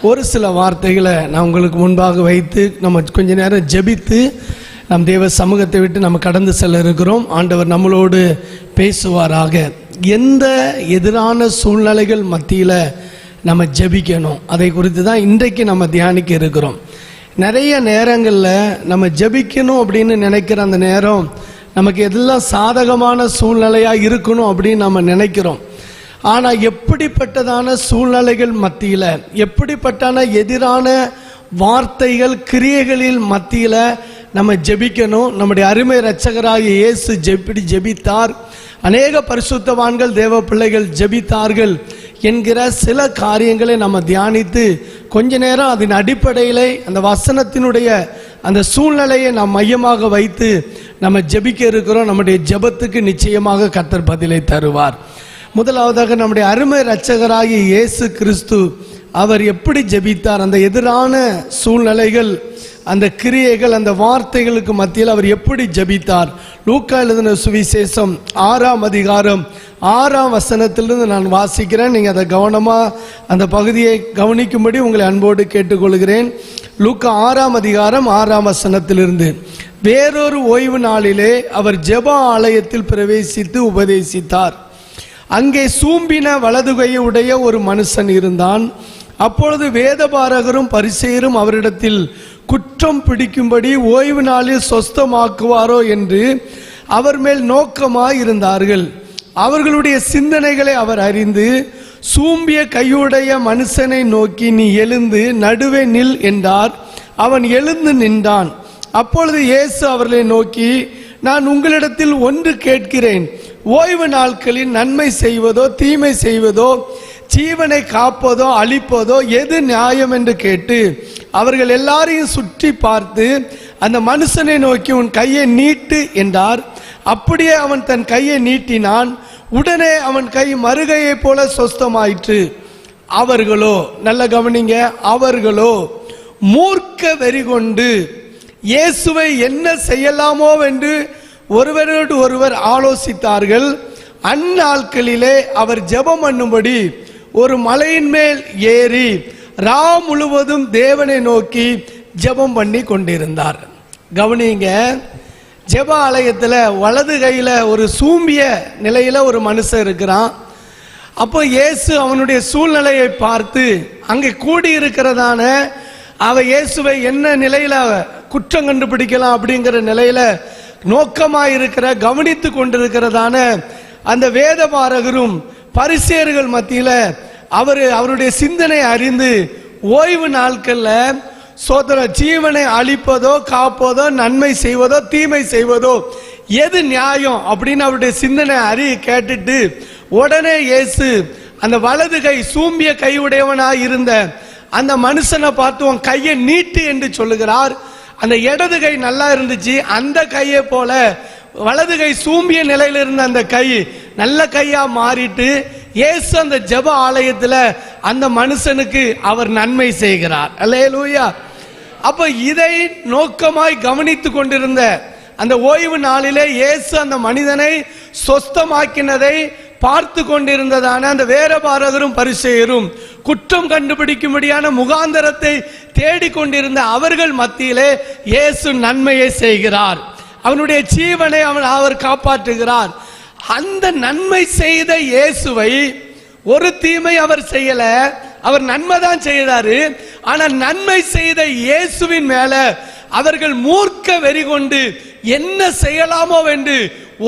ஒரு சில வார்த்தைகளை நான் உங்களுக்கு முன்பாக வைத்து நம்ம கொஞ்ச நேரம் ஜெபித்து நம் தேவ சமூகத்தை விட்டு நம்ம கடந்து செல்ல இருக்கிறோம். ஆண்டவர் நம்மளோடு பேசுவாராக. எந்த எதிரான சூழ்நிலைகள் மத்தியில் நம்ம ஜெபிக்கணும், அதை குறித்து தான் இன்றைக்கு நம்ம தியானிக்க இருக்கிறோம். நிறைய நேரங்களில் நம்ம ஜெபிக்கணும் அப்படின்னு நினைக்கிற அந்த நேரம் நமக்கு எல்லாம் சாதகமான சூழ்நிலையாக இருக்கணும் அப்படின்னு நம்ம நினைக்கிறோம். ஆனால் எப்படிப்பட்டதான சூழ்நிலைகள் மத்தியில், எப்படிப்பட்டான எதிரான வார்த்தைகள் கிரியைகளில் மத்தியில் நம்ம ஜெபிக்கணும். நம்முடைய அருமை இரட்சகராகிய இயேசு எப்படி ஜெபித்தார், அநேக பரிசுத்தவான்கள் தேவ பிள்ளைகள் ஜெபித்தார்கள் என்கிற சில காரியங்களை நம்ம தியானித்து கொஞ்ச நேரம் அதன் அடிப்படையில் அந்த வசனத்தினுடைய அந்த சூழ்நிலையை நாம் மையமாக வைத்து நம்ம ஜெபிக்க இருக்கிறோம். நம்முடைய ஜெபத்துக்கு நிச்சயமாக கர்த்தர் பதிலை தருவார். முதலாவதாக நம்முடைய அருமை இரட்சகராகிய இயேசு கிறிஸ்து அவர் எப்படி ஜெபித்தார், அந்த எதிரான சூழ்நிலைகள், அந்த கிரியைகள், அந்த வார்த்தைகளுக்கு மத்தியில் அவர் எப்படி ஜெபித்தார். லூக்கா எழுதின சுவிசேஷம் 6ஆம் அதிகாரம் 6ஆம் வசனத்திலிருந்து நான் வாசிக்கிறேன். நீங்கள் அதை கவனமாக அந்த பகுதியை கவனிக்கும்படி உங்களை அன்போடு கேட்டுக்கொள்கிறேன். லூக்கா 6ஆம் அதிகாரம் 6ஆம் வசனத்திலிருந்து. வேறொரு ஓய்வு நாளிலே அவர் ஜெப ஆலயத்தில் பிரவேசித்து உபதேசித்தார். அங்கே சூம்பின வலதுகையை உடைய ஒரு மனுஷன் இருந்தான். அப்பொழுது வேதபாரகரும் பரிசேயரும் அவரிடத்தில் குற்றம் பிடிக்கும்படி ஓய்வு நாளில் சொஸ்தமாக்குவாரோ என்று அவர் மேல் நோக்கமாய் இருந்தார்கள். அவர்களுடைய சிந்தனைகளை அவர் அறிந்து சூம்பிய கையுடைய மனுஷனை நோக்கி, நீ எழுந்து நடுவே நில் என்றார். அவன் எழுந்து நின்றான். அப்பொழுது இயேசு அவர்களை நோக்கி, நான் உங்களிடத்தில் ஒன்று கேட்கிறேன், ஓய்வு நாட்களில் நன்மை செய்வதோ தீமை செய்வதோ, ஜீவனை காப்பதோ அழிப்பதோ எது நியாயம் என்று கேட்டு அவர்கள் எல்லாரையும் சுற்றி பார்த்து அந்த மனுஷனை நோக்கி, உன் கையை நீட்டு என்றார். அப்படியே அவன் தன் கையை நீட்டினான். உடனே அவன் கை மறுகையை போல சொஸ்தமாயிற்று. அவர்களோ, நல்ல கவனிங்க, அவர்களோ மூர்க்க வெறி கொண்டு இயேசுவை என்ன செய்யலாமோ என்று ஒருவரோடு ஒருவர் ஆலோசித்தார்கள். அந்நாட்களிலே அவர் ஜெபம் பண்ணும்படி ஒரு மலையின் மேல் ஏறி ரா முழுவதும் தேவனை நோக்கி ஜெபம் பண்ணி கொண்டிருந்தார். கவனிங்க, ஜெப ஆலயத்தில் வலது கையில் ஒரு சூம்பிய நிலையில் ஒரு மனுஷன் இருக்கிறான். அப்போ இயேசு அவனுடைய சூழ்நிலையை பார்த்து அங்கே கூடியிருக்கிறதான அவன் இயேசுவை என்ன நிலையில் குற்றம் கண்டுபிடிக்கலாம் அப்படிங்கிற நிலையில் நோக்கமாக இருக்கிற கவனித்து கொண்டிருக்கிறதான அந்த வேதபாரகரும் பரிசேயர்கள் மத்தியில் அவருடைய சிந்தனை அறிந்து ஓய்வு நாட்களில் சோதர ஜீவனை அழிப்பதோ காப்பதோ நன்மை செய்வதோ தீமை செய்வதோ எது நியாயம் அப்படின்னு அவருடைய சிந்தனை கேட்டுட்டு உடனே இயேசு அந்த வலது கை சூம்பிய கையுடையவனாய் இருந்த அந்த மனுஷனை பார்த்து உன் கையை நீட்டு என்று சொல்லுகிறார். அந்த இடது கை நல்லா இருந்துச்சு. அந்த கையை போல வலது கை சூம்பிய நிலையில் இருந்த அந்த கை நல்ல கையா மாறிட்டு இயேசு அந்த ஜெப ஆலயத்தில் அந்த மனுஷனுக்கு அவர் நன்மை செய்கிறார். அல்லேலூயா. அப்ப இதை நோக்கமாய் கவனித்து கொண்டிருந்த அந்த ஓய்வு நாளிலே இயேசு அந்த மனிதனை சொஸ்தமாக்கினதை பார்த்து கொண்டிருந்ததான அந்த வேதபாரகரும் பரிசேயரும் குற்றம் கண்டுபிடிக்கும்படியான முகாந்தரத்தை தேடிக்கொண்டிருந்த அவர்கள் மத்தியிலே இயேசு நன்மையை செய்கிறார். அவனுடைய ஜீவனை அவர் காப்பாற்றுகிறார். அந்த நன்மை செய்த இயேசுவை ஒரு தீமை அவர் செய்யல, அவர் நன்மை தான் செய்தாரு. ஆனா நன்மை செய்த இயேசுவின் மேல அவர்கள் மூர்க்க வெறி கொண்டு என்ன செய்யலாமோ என்று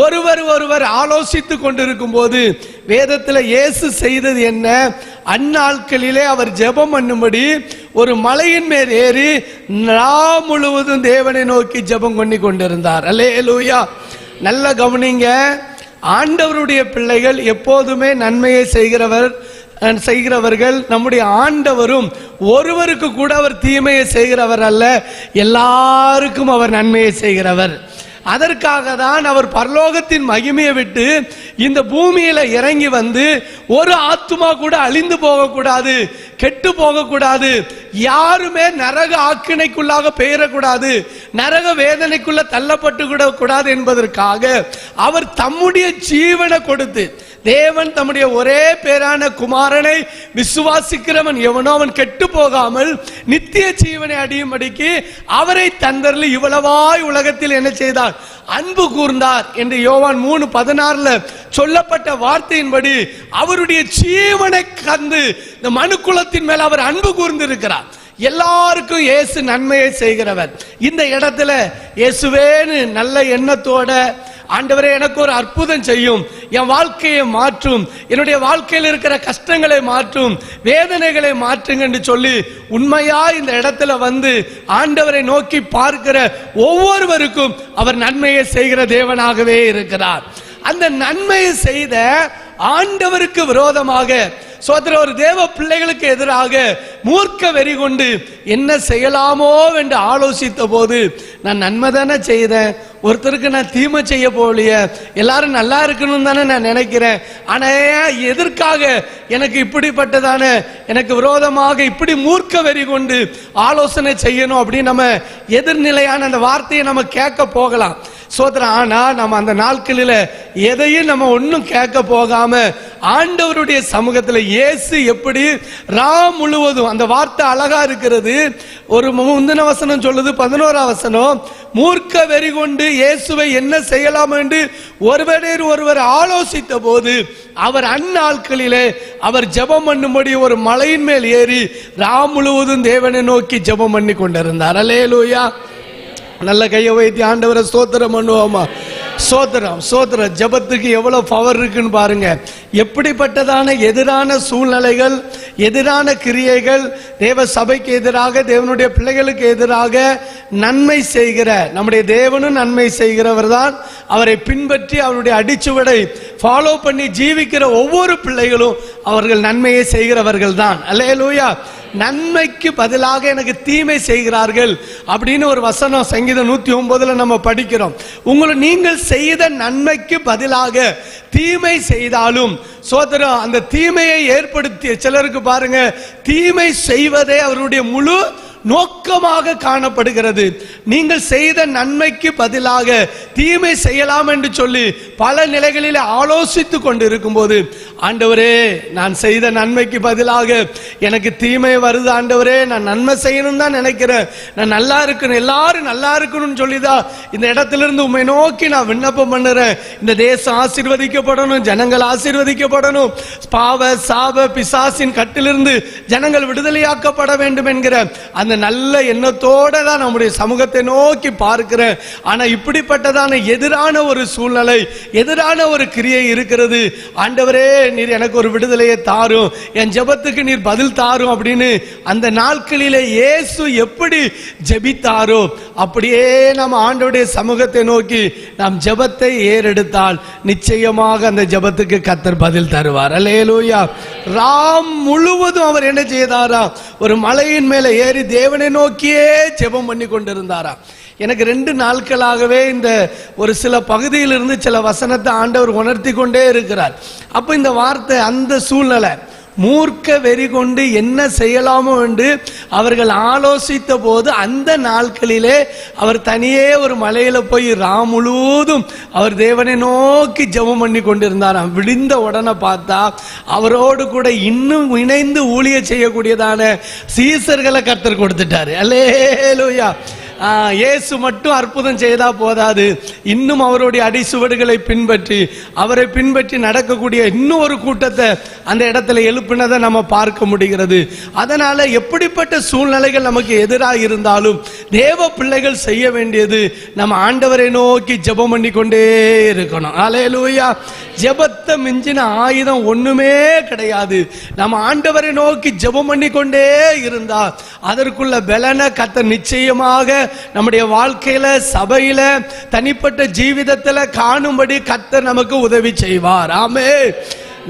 ஒருவர் ஆலோசித்துக் கொண்டிருக்கும் போது வேதத்தில் இயேசு செய்தது என்ன? அந்நாட்களிலே அவர் ஜெபம் பண்ணும்படி ஒரு மலையின் மேல் ஏறி நாள் முழுவதும் தேவனை நோக்கி ஜெபம் பண்ணி கொண்டிருந்தார். அல்லேலூயா. நல்ல கவனிங்க, ஆண்டவருடைய பிள்ளைகள் எப்போதுமே நன்மையை செய்கிறவர்கள். நம்முடைய ஆண்டவரும் ஒருவருக்கு கூட அவர் தீமையை செய்கிறவர் அல்ல, எல்லாருக்கும் அவர் நன்மையை செய்கிறவர். அதற்காக தான் அவர் பரலோகத்தின் மகிமையை விட்டு இந்த பூமியில இறங்கி வந்து ஒரு ஆத்துமா கூட அழிந்து போகக்கூடாது, கெட்டு போகக்கூடாது, யாருமே நரக ஆக்கினைக்குள்ளாக பெயரக்கூடாது, நரக வேதனைக்குள்ள தள்ளப்பட்டு கூட கூடாது என்பதற்காக அவர் தம்முடைய ஜீவனை கொடுத்து தேவன் தம்முடைய ஒரே பேரான குமாரனை விசுவாசிக்கிறவன் எவனோ அவன் கெட்டு போகாமல் நித்திய ஜீவனை அடையும்படிக்கு அவரை தந்தருளி இவ்வளவாய் உலகத்தில் என்ன செய்தார்? அன்பு கூர்ந்தார் என்று யோவான் 3:16 சொல்லப்பட்ட வார்த்தையின்படி அவருடைய ஜீவனை கந்து இந்த மனுக்குலத்தின் மேல் அவர் அன்பு கூர்ந்திருக்கிறார். எல்லாருக்கும் இயேசு நன்மையை செய்கிறவர். இந்த இடத்துல இயேசுவேன்னு நல்ல எண்ணத்தோட, ஆண்டவரே எனக்கு ஒரு அற்புதம் செய்யும், என் வாழ்க்கையை மாற்றும், என்னுடைய வாழ்க்கையில் இருக்கிற கஷ்டங்களை மாற்றும், வேதனைகளை மாற்றுங்க என்று சொல்லி உண்மையா இந்த இடத்துல வந்து ஆண்டவரை நோக்கி பார்க்கிற ஒவ்வொருவருக்கும் அவர் நன்மையை செய்கிற தேவனாகவே இருக்கிறார். அந்த நன்மையை செய்த ஆண்டவருக்கு விரோதமாக ஒரு தேவ பிள்ளைகளுக்கு எதிராக மூர்க்க வெறி கொண்டு என்ன செய்யலாமோ என்று ஆலோசித்த போது, நான் நன்மை தானே செய்தேன், ஒருத்தருக்கு நான் தீமை செய்ய போலியே, எல்லாரும் நல்லா இருக்கணும் தானே நான் நினைக்கிறேன், ஆனா எதற்காக எனக்கு இப்படிப்பட்டதான எனக்கு விரோதமாக இப்படி மூர்க்க வெறி கொண்டு ஆலோசனை செய்யணும் அப்படின்னு நம்ம எதிர்நிலையான அந்த வார்த்தையை நம்ம கேட்க போகலாம். சோதரன், ஆனா நம்ம அந்த நாட்களில் எதையும் நம்ம ஒன்னும் கேட்க போகாம ஆண்டவருடைய சமூகத்தில் இயேசு எப்படி ராம் முழுவதும், அந்த வார்த்தை அழகா இருக்கிறது. ஒரு முந்தின வசனம் சொல்லுது, 11ஆம் வசனம், மூர்க்க வெறி கொண்டு இயேசுவை என்ன செய்யலாம் என்று ஒருவர் ஆலோசித்த போது அவர் அந்நாட்களிலே அவர் ஜெபம் பண்ணும்படி ஒரு மலையின் மேல் ஏறி ராம் முழுவதும் தேவனை நோக்கி ஜெபம் பண்ணி கொண்டிருந்தார். அல்லேலூயா. நல்ல கையை வைத்து ஆண்டவரை ஸ்தோத்திரம் பண்ணுவோமா? சோத்திரம். ஜெபத்துக்கு எவ்வளவு பவர் இருக்குன்னு பாருங்க. எப்படிப்பட்டதான எதிரான சூழ்நிலைகள், எதிரான கிரியைகள், தேவ சபைக்கு எதிராக, தேவனுடைய பிள்ளைகளுக்கு எதிராக நன்மை செய்கிற நம்முடைய தேவனும் நன்மை செய்கிறவர் தான். அவரை பின்பற்றி அவருடைய அடிச்சுவடை ஃபாலோ பண்ணி ஜீவிக்கிற ஒவ்வொரு பிள்ளைகளும் அவர்கள் நன்மையை செய்கிறவர்கள் தான். அல்லேலூயா. நன்மைக்கு பதிலாக எனக்கு தீமை செய்கிறார்கள் அப்படின்னு ஒரு வசனம் சங்கீதம் 109 நம்ம படிக்கிறோம். நீங்கள் செய்த நன்மைக்கு பதிலாக தீமை செய்தாலும் சோதரம், அந்த தீமையை ஏற்படுத்திய சிலருக்கு பாருங்க, தீமை செய்வதே அவருடைய முழு நோக்கமாக காணப்படுகிறது. நீங்கள் செய்த நன்மைக்கு பதிலாக தீமை செய்யலாம் என்று சொல்லி பல நிலைகளில் ஆலோசித்து கொண்டு இருக்கும் போது, ஆண்டவரே நான் செய்த நன்மைக்கு பதிலாக எனக்கு தீமை வருது, ஆண்டவரே நான் நன்மை செய்யணும் தான் நினைக்கிறேன், நான் நல்லா இருக்கணும், எல்லாரும் நல்லா இருக்கணும்னு சொல்லிதான் இந்த இடத்திலிருந்து உண்மை நோக்கி நான் விண்ணப்பம் பண்ணுறேன். இந்த தேசம் ஆசீர்வதிக்கப்படணும், ஜனங்கள் ஆசீர்வதிக்கப்படணும், பாவ சாப பிசாசின் கட்டிலிருந்து ஜனங்கள் விடுதலையாக்கப்பட வேண்டும் என்கிற அந்த நல்ல எண்ணத்தோட தான் நம்முடைய சமூகத்தை நோக்கி பார்க்கிறேன். ஆனா இப்படிப்பட்டதான எதிரான ஒரு சூழ்நிலை, எதிரான ஒரு கிரியை இருக்கிறது. ஆண்டவரே நீர் எனக்கு ஒரு விடுதலையை தாரும், என் ஜெபத்துக்கு நீர் பதில் தாரும் அப்படின்னு அந்த நாட்களிலே இயேசு எப்படி ஜெபித்தாரோ அப்படியே நம்ம ஆண்டவருடைய சமூகத்தை நோக்கி நாம் ஜெபத்தை ஏறெடுத்தால் நிச்சயமாக அந்த ஜெபத்துக்கு கர்த்தர் பதில் தருவார். அல்லேலூயா. ராம் முழுவதும் அவர் என்ன செய்தாரா? ஒரு மலையின் மேலே ஏறி தேவனை நோக்கியே ஜெபம் பண்ணி கொண்டிருந்தாரா. எனக்கு 2 நாட்களாகவே இந்த ஒரு சில பகுதியிலிருந்து சில வசனத்தை ஆண்டவர் உணர்த்தி கொண்டே இருக்கிறார். அப்ப இந்த வார்த்தை, அந்த சூழ்நிலை, மூர்க்க வெறி கொண்டு என்ன செய்யலாமோ என்று அவர்கள் ஆலோசித்த போது அந்த நாட்களிலே அவர் தனியே ஒரு மலையில போய் ராம் முழுவதும் அவர் தேவனை நோக்கி ஜெபம் பண்ணி கொண்டிருந்தாராம். விடிந்த உடனே பார்த்தா அவரோடு கூட இன்னும் இணைந்து ஊழிய செய்யக்கூடியதான சீசர்களை கர்த்தர் கொடுத்துட்டாரு. அல்லேலூயா. இயேசு மட்டும் அற்புதம் செய்தா போதாது, இன்னும் அவருடைய அடிசுவடுகளை பின்பற்றி அவரை பின்பற்றி நடக்கக்கூடிய இன்னும் ஒரு கூட்டத்தை அந்த இடத்துல எழுப்பினதை நம்ம பார்க்க முடிகிறது. அதனால எப்படிப்பட்ட சூழ்நிலைகள் நமக்கு எதிராக இருந்தாலும் தேவ பிள்ளைகள் செய்ய வேண்டியது நம்ம ஆண்டவரை நோக்கி ஜெபம் பண்ணி கொண்டே இருக்கணும். அல்லேலூயா. ஜெபத்தை மிஞ்சின ஆயுதம் ஒண்ணுமே கிடையாது. நம்ம ஆண்டவரை நோக்கி ஜெபம் பண்ணி கொண்டே இருந்தா அதற்குள்ள பலனை கர்த்தர் நிச்சயமாக நம்முடைய வாழ்க்கையில, சபையில, தனிப்பட்ட ஜீவிதத்துல காணும்படி கர்த்தர் நமக்கு உதவி செய்வார். ஆமென்.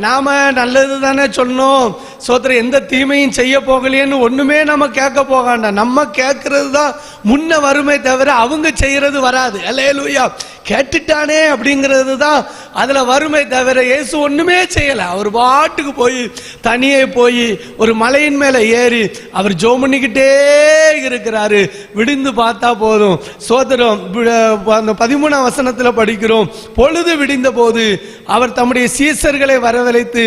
நாம நல்லது தானே சொன்னோம், சோதரன் எந்த தீமையும் செய்ய போகலையேன்னு ஒண்ணுமே நம்ம கேட்க போகாண்டா. நம்ம கேட்கறது தான் முன்ன வருமே தவிர அவங்க செய்யறது வராது. அல்லேலூயா. கேட்டுட்டானே அப்படிங்கிறது தான் அதுல வருமே தவிர இயேசு ஒண்ணுமே செய்யல. அவர் பாட்டுக்கு போய் தனியே போய் ஒரு மலையின் மேல ஏறி அவர் ஜெபம் பண்ணிக்கிட்டே இருக்கிறாரு. விடிந்து பார்த்தா போதும். சோதரம் 13ஆம் வசனத்துல படிக்கிறோம், பொழுது விடிந்த போது அவர் தம்முடைய சீசர்களை வரவழைத்து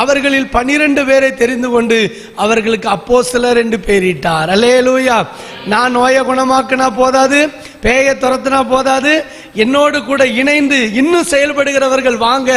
அவர்களில் 12 பேரை தெரிந்து கொண்டு அவர்களுக்கு அப்போஸ்தலர் என்று பெயரிட்டார். அல்லேலூயா. நான் நோயை குணமாக்கினா போதாது, பேயை துரத்தினா போதாது, என்னோடு கூட இணைந்து இன்னும் செயல்படுகிறவர்கள் வாங்க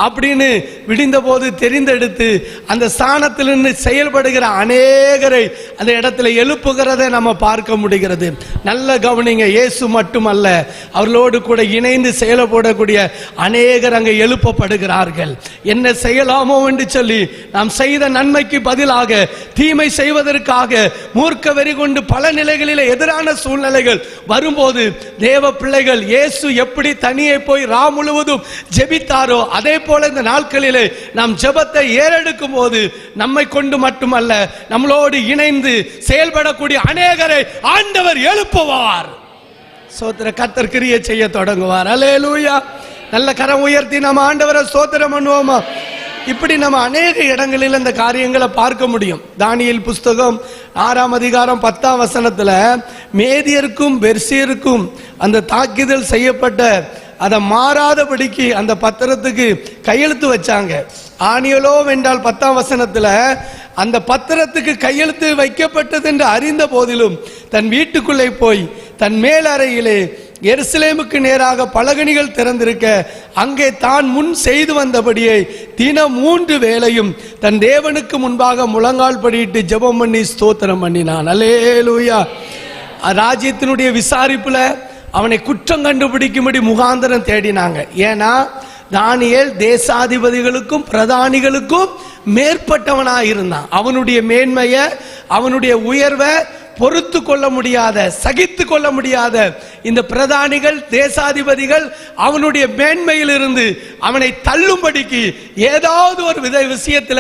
அப்படின்னு விடிந்த போது தெரிந்தெடுத்து அந்த ஸ்தானத்திலிருந்து செயல்படுகிற அநேகரை அந்த இடத்துல எழுப்புகிறதை நம்ம பார்க்க முடிகிறது. நல்ல கவனிங்க, இயேசு மட்டுமல்ல, அவர்களோடு கூட இணைந்து செயல்படக்கூடிய அநேகர் அங்கே எழுப்பப்படுகிறார்கள். என்ன செய்யலாமோ என்று சொல்லி நாம் செய்த நன்மைக்கு பதிலாக தீமை செய்வதற்காக மூர்க்க வெறி கொண்டு பல நிலைகளில் எதிரான சூழ்நிலைகள் வரும்போது தேவ பிள்ளைகள் இயேசு எப்படி தனியே போய் ராம் முழுவதும் ஜெபித்தாரோ அதே போல இந்த நாட்களிலே நாம் ஜெபத்தை ஏறெடுக்கும் போது நம்மை கொண்டு மட்டுமல்ல, நம்மளோடு இணைந்து செயல்படக்கூடிய அநேகரை ஆண்டவர் எழுப்புவார். சோத்திர கர்த்தர் கிரியை செய்ய தொடங்குவார். அல்லேலூயா. நல்ல கரம் உயர்த்தி நம்ம ஆண்டவரை சோத்திரம் பண்ணுவோமா? இப்படி நம்ம அநேக இடங்களில் இந்த காரியங்களை பார்க்க முடியும். தானியேல் புஸ்தகம் 6ஆம் அதிகாரம் 10ஆம் வசனத்துல மேதியருக்கும் பெர்சியருக்கும் அந்த தாக்குதல் செய்யப்பட்ட அதை மாறாதபடிக்கு அந்த பத்திரத்துக்கு கையெழுத்து வச்சாங்க. ஆணியலோ வென்றால் 10ஆம் வசனத்துல அந்த பத்திரத்துக்கு கையெழுத்து வைக்கப்பட்டது என்று அறிந்த போதிலும் தன் வீட்டுக்குள்ளே போய் தன் மேல் அறையிலே எருசலேமுக்கு நேராக பலகணிகள் திறந்திருக்க அங்கே தான் முன் செய்து வந்தபடியே தினம் 3 வேளையும் தன் தேவனுக்கு முன்பாக முழங்கால் படியிட்டு ஜெபம் பண்ணி ஸ்தோத்திரம் பண்ணினான். அல்லேலூயா. ராஜ்யத்தினுடைய விசாரிப்புல அவனை குற்றம் கண்டுபிடிக்கும்படி முகாந்தரம் தேடினாங்க. ஏன்னா தானியேல் தேசாதிபதிகளுக்கும் பிரதானிகளுக்கும் மேற்பட்டவனாயிருந்தான். அவனுடைய மேன்மையை, அவனுடைய உயர்வை பொறுத்து கொள்ள முடியாத, சகித்து கொள்ள முடியாத இந்த பிரதானிகள், தேசாதிபதிகள் அவனுடைய மேன்மையில் இருந்து அவனை தள்ளும்படிக்கு ஏதாவது ஒரு விஷயத்துல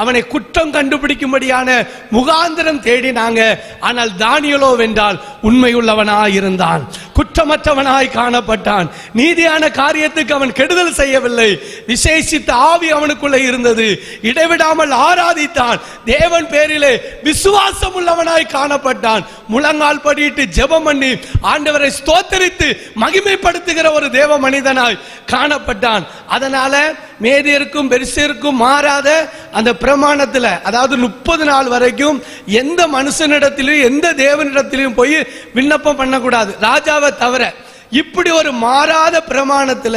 அவனை குற்றம் கண்டுபிடிக்கும்படியான முகாந்திரம் தேடினாங்க. ஆனால் தானியேலோ வென்றால் உண்மையுள்ளவனாய் இருந்தான், குற்றமற்றவனாய் காணப்பட்டான். நீதியான காரியத்துக்கு அவன் கெடுதல் செய்யவில்லை. விசேஷித்த ஆவி அவனுக்குள்ள இருந்தது. இடைவிடாமல் ஆராதித்தான். தேவன் பேரிலே விசுவாசம் உள்ளவனாய் காணப்பட்டான். முழங்கால் படியிட்டு ஜெபம் பண்ணி ஆண்டவரை ஸ்தோத்தரித்து மகிமைப்படுத்துகிற ஒரு தேவ மனிதனாய் காணப்பட்டான். அதனால மேதியருக்கும் பெர்சியருக்கும் மாறாத அந்த பிரமாணத்துல, அதாவது 30 நாள் வரைக்கும் எந்த மனுஷனிடத்திலும் எந்த தேவனிடத்திலும் போய் விண்ணப்பம் பண்ணக்கூடாது, ராஜாவை தவிர. இப்படி ஒரு மாறாத பிரமாணத்துல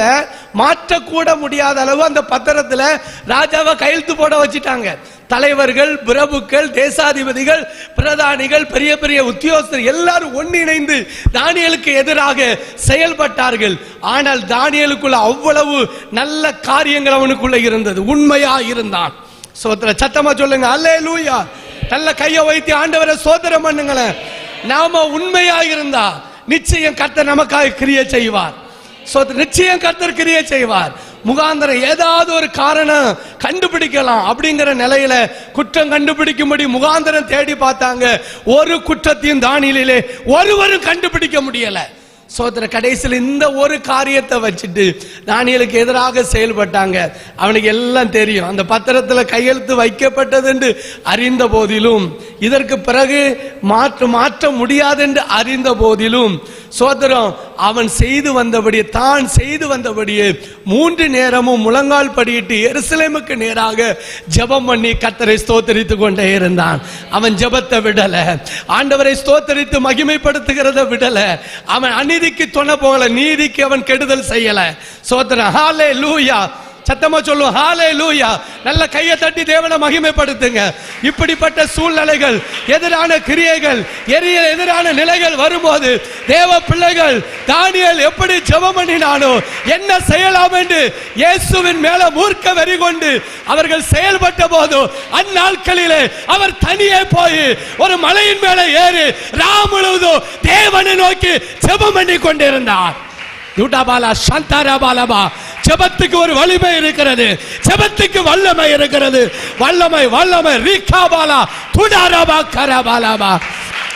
மாற்றக்கூட முடியாத அளவு அந்த பத்திரத்துல ராஜாவை கையெழுத்து போட வச்சிட்டாங்க. தலைவர்கள், பிரபுக்கள், தேசாதிபதிகள், பிரதானிகள், பெரிய பெரிய உத்தியோகஸ்தர் எல்லாரும் ஒன்றிணைந்து தானியேலுக்கு எதிராக செயல்பட்டார்கள். ஆனால் தானியேலுக்குள்ள அவ்வளவு நல்ல காரியங்கள் அவனுக்குள்ள இருந்தது. உண்மையா இருந்தான். சோத்திர சத்தமா சொல்லுங்க அல்லேலூயா. நல்ல கையை வைத்து ஆண்டவரை சோத்திரம் பண்ணுங்களேன். நாம உண்மையா இருந்தா நிச்சயம் கர்த்தர் நமக்காக கிரியை செய்வார். நிச்சயம் கர்த்தர் கிரியை செய்வார். முகாந்தரம் ஏதாவது ஒரு காரணம் கண்டுபிடிக்கலாம் அப்படிங்கிற நிலையில குற்றம் கண்டுபிடிக்கும்படி முகாந்தரம் தேடி பார்த்தாங்க. ஒரு குற்றத்தையும் தானியேலிலே ஒருவரும் கண்டுபிடிக்க முடியல. சோதர கடைசியில் இந்த ஒரு காரியத்தை வச்சுட்டு தானியேலுக்கு எதிராக செயல்பட்டாங்க. அவனுக்கு எல்லாம் தெரியும். அந்த பத்திரத்தில் கையெழுத்து வைக்கப்பட்டது என்று அறிந்த போதிலும், இதற்கு பிறகு மாற்ற முடியாது என்று அறிந்த போதிலும், சோதரம் அவன் செய்து வந்தபடியே, தான் செய்து வந்தபடியே 3 நேரமும் முழங்கால் படியிட்டு எருசலேமுக்கு நேராக ஜெபம் பண்ணி கர்த்தரை ஸ்தோத்தரித்து கொண்டே இருந்தான். அவன் ஜெபத்தை விடல, ஆண்டவரை ஸ்தோத்தரித்து மகிமைப்படுத்துகிறத விடல. அவன் அநீதிக்கு துணை போகல, நீதிக்கு அவன் கெடுதல் செய்யல. சோதரன் ஹல்லேலூயா. சத்தமா சொல்லுவோம் ஹல்லேலூயா. நல்ல கையை தட்டி தேவனை மகிமைப்படுத்துங்க. இப்படிப்பட்ட சூழ்நிலைகள், எதிரான கிரியைகள், எதிரான நிலைகள் வரும்போது தேவ பிள்ளைகள் தானியேல் எப்படி ஜெபம் பண்ணினானோ, என்ன செய்யலாம் என்று இயேசுவின் மேல மூர்க்க வெறி கொண்டு அவர்கள் செயல்பட்ட போது அந்நாட்களிலே அவர் தனியே போய் ஒரு மலையின் மேல ஏறி ராம் முழுவதும் தேவனை நோக்கி ஜெபம் பண்ணி கொண்டிருந்தார். ஜெபத்துக்கு ஒரு வலிமை இருக்கிறது, ஜெபத்துக்கு வல்லமை இருக்கிறது. வல்லமை வல்லமை ரீகாபாலா துடாராபா கராபாலாபா.